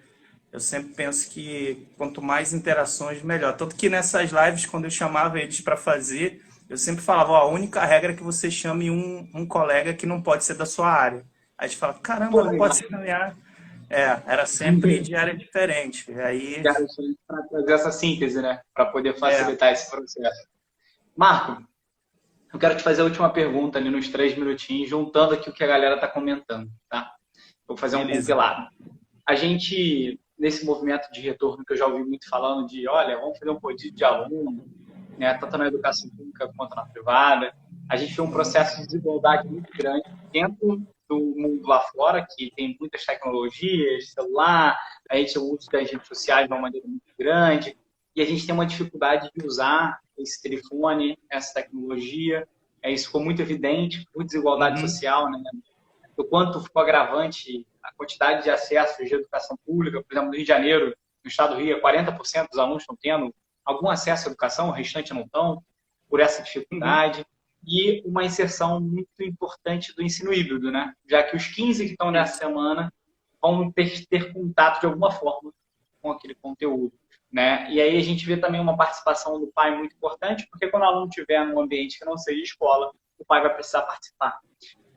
Eu sempre penso que quanto mais interações, melhor. Tanto que nessas lives, quando eu chamava eles para fazer, eu sempre falava, ó, a única regra é que você chame um colega que não pode ser da sua área. Aí a gente fala, Pô, caramba, não legal. pode ser da minha área. Era sempre de área diferente. E aí, Para fazer essa síntese, né? Para poder é, facilitar esse processo. Marco, eu quero te fazer a última pergunta ali nos 3 minutinhos, juntando aqui o que a galera está comentando, tá? Vou fazer um beleza. compilado. A gente, nesse movimento de retorno que eu já ouvi muito falando de, olha, vamos fazer um rodízio de aluno, né, tanto na educação pública quanto na privada, a gente vê um processo de desigualdade muito grande dentro do mundo lá fora, que tem muitas tecnologias, celular, a gente usa das redes sociais de uma maneira muito grande, e a gente tem uma dificuldade de usar esse telefone, essa tecnologia. Isso ficou muito evidente por desigualdade Uhum, social, né? Do quanto ficou agravante a quantidade de acessos de educação pública. Por exemplo, no Rio de Janeiro, no estado do Rio, 40% dos alunos estão tendo algum acesso à educação, o restante não estão, por essa uhum, dificuldade. E uma inserção muito importante do ensino híbrido, né? Já que os 15 que estão nessa isso. semana vão ter contato de alguma forma com aquele conteúdo, né? E aí a gente vê também uma participação do pai muito importante, porque quando o aluno estiver num ambiente que não seja escola, o pai vai precisar participar.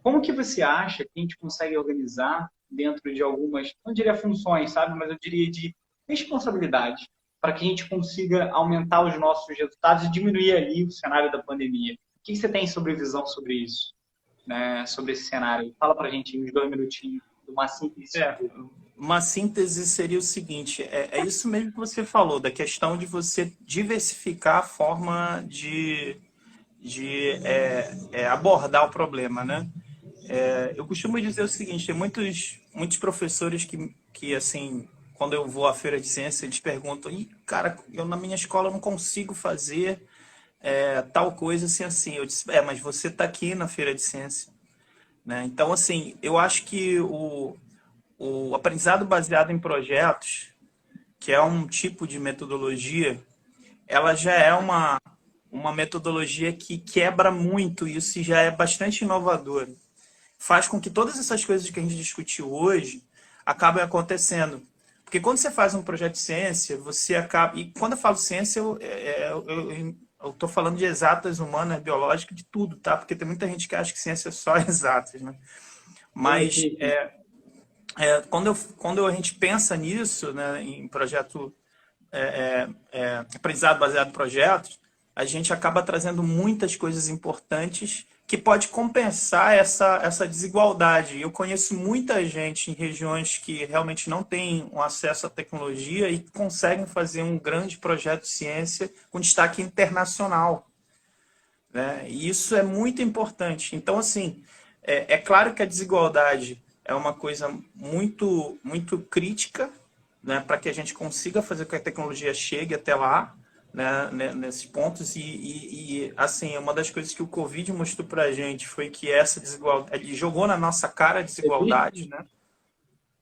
Como que você acha que a gente consegue organizar dentro de algumas, não diria funções, sabe, mas eu diria de responsabilidade, para que a gente consiga aumentar os nossos resultados e diminuir ali o cenário da pandemia? O que você tem sobre visão sobre isso, né, sobre esse cenário? Fala para a gente em uns 2 minutinhos, de uma síntese de É, tudo. uma síntese seria o seguinte, é isso mesmo que você falou, da questão de você diversificar a forma de abordar o problema, né? Eu costumo dizer o seguinte, tem muitos professores que, assim, quando eu vou à feira de ciência, eles perguntam, cara, eu na minha escola não consigo fazer tal coisa assim, assim. Eu disse, mas você está aqui na feira de ciência, né? Então, assim, eu acho que o aprendizado baseado em projetos, que é um tipo de metodologia, ela já é uma metodologia que quebra muito isso e já é bastante inovadora. faz com que todas essas coisas que a gente discutiu hoje acabem acontecendo. Porque quando você faz um projeto de ciência, você acaba... E quando eu falo ciência, eu estou falando de exatas, humanas, biológicas, de tudo, tá? Porque tem muita gente que acha que ciência é só exatas, né? Mas quando a gente pensa nisso, né, em projeto aprendizado baseado em projetos, a gente acaba trazendo muitas coisas importantes que pode compensar essa desigualdade. Eu conheço muita gente em regiões que realmente não têm um acesso à tecnologia e conseguem fazer um grande projeto de ciência com destaque internacional, né? E isso é muito importante. Então, assim, é claro que a desigualdade é uma coisa muito, muito crítica, né, para que a gente consiga fazer com que a tecnologia chegue até lá, né, nesses pontos. Assim, uma das coisas que o Covid mostrou para a gente foi que essa desigualdade, ele jogou na nossa cara a desigualdade, né?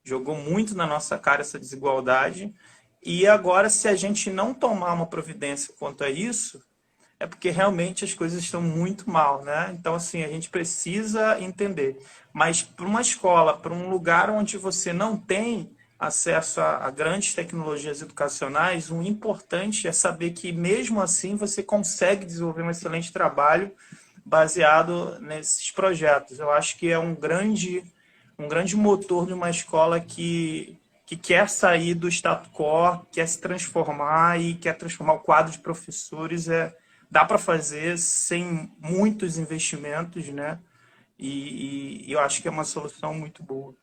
Jogou muito na nossa cara essa desigualdade. E agora, se a gente não tomar uma providência quanto a isso, é porque realmente as coisas estão muito mal, né? Então, assim, a gente precisa entender. Mas para uma escola, para um lugar onde você não tem acesso a grandes tecnologias educacionais, o importante é saber que, mesmo assim, você consegue desenvolver um excelente trabalho baseado nesses projetos. Eu acho que é um grande motor de uma escola que quer sair do status quo, quer se transformar e quer transformar o quadro de professores. Dá para fazer sem muitos investimentos, né? E eu acho que é uma solução muito boa.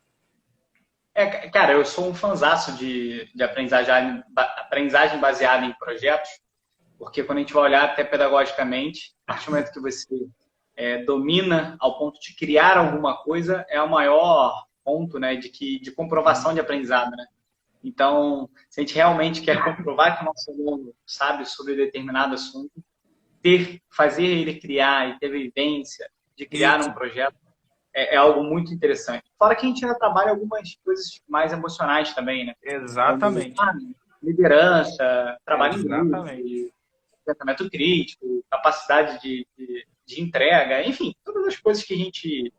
Cara, eu sou um fanzaço de aprendizagem baseada em projetos, porque quando a gente vai olhar até pedagogicamente, a partir do momento que você domina ao ponto de criar alguma coisa, é o maior ponto, né, de comprovação de aprendizado, né? Então, se a gente realmente quer comprovar que o nosso aluno sabe sobre determinado assunto, fazer ele criar e ter vivência de criar um projeto é algo muito interessante. Fora que a gente ainda trabalha algumas coisas mais emocionais também, né? Exatamente. Como, liderança, trabalho em grupo, pensamento crítico, capacidade de entrega, enfim, todas as coisas que a gente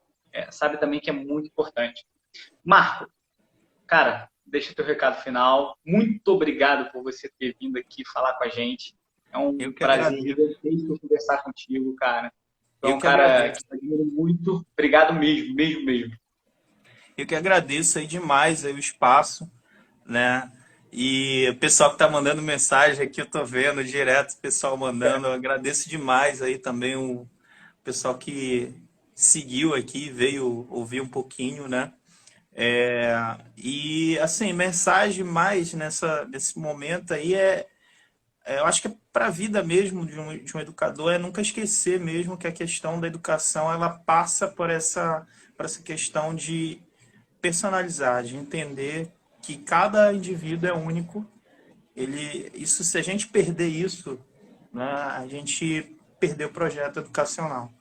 sabe também que é muito importante. Marco, cara, deixa teu recado final. Muito obrigado por você ter vindo aqui falar com a gente. É um prazer gigantesco conversar contigo, cara. É um cara que eu admiro muito. Obrigado mesmo, mesmo, mesmo. Eu que agradeço aí demais aí o espaço, né? E o pessoal que tá mandando mensagem aqui, eu tô vendo direto o pessoal mandando. Eu agradeço demais aí também o pessoal que seguiu aqui, veio ouvir um pouquinho, né? E assim, mensagem mais nesse momento aí eu acho que para a vida mesmo de um educador é nunca esquecer mesmo que a questão da educação ela passa por essa questão de personalizar, de entender que cada indivíduo é único. Se a gente perder isso, né, a gente perdeu o projeto educacional,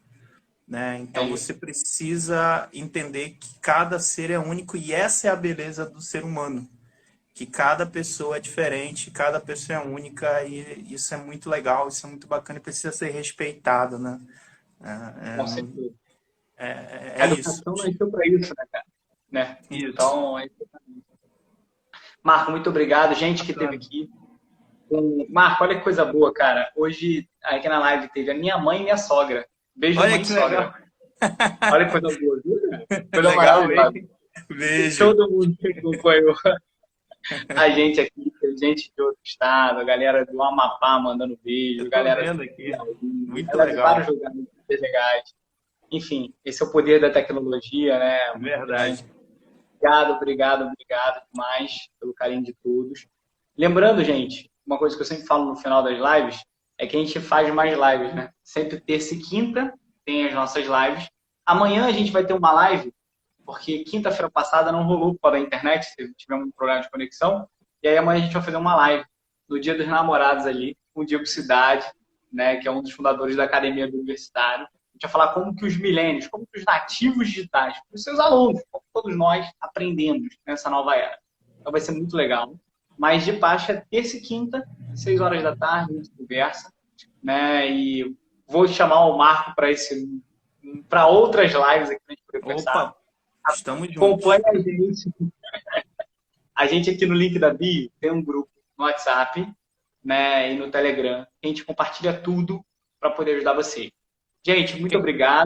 né? Então você precisa entender que cada ser é único e essa é a beleza do ser humano. Que cada pessoa é diferente, cada pessoa é única e isso é muito legal, isso é muito bacana e precisa ser respeitado, né? Com certeza. A educação nasceu para isso, né, cara? Né? Isso. Então, Marco, muito obrigado. Gente que esteve aqui. Marco, olha que coisa boa, cara. Hoje, aqui na live, teve a minha mãe e minha sogra. Beijo, olha mãe e sogra. Olha que coisa boa, viu? Coisa maravilhosa. Beijo. Todo mundo que acompanhou a gente aqui, gente de outro estado, a galera do Amapá mandando beijo, galera aqui. Muito galera legal. De vários lugares legais. Enfim, esse é o poder da tecnologia, né? Verdade. Obrigado demais pelo carinho de todos. Lembrando, gente, uma coisa que eu sempre falo no final das lives é que a gente faz mais lives, né? Sempre terça e quinta tem as nossas lives. Amanhã a gente vai ter uma live porque quinta-feira passada não rolou por causa da internet, tivemos um problema de conexão, e aí amanhã a gente vai fazer uma live no Dia dos Namorados ali, com o Diego Cidade, né, que é um dos fundadores da Academia do Universitário. A gente vai falar como que os milênios, como que os nativos digitais, os seus alunos, como todos nós aprendemos nessa nova era. Então vai ser muito legal. Mas de praxe é terça e quinta, 6 horas da tarde, a gente conversa, né, e vou chamar o Marco para esse para outras lives aqui pra gente poder conversar. Opa, estamos juntos. Acompanhe a gente. A gente aqui no link da bio tem um grupo no WhatsApp, né, e no Telegram. A gente compartilha tudo para poder ajudar você. Gente, muito obrigado.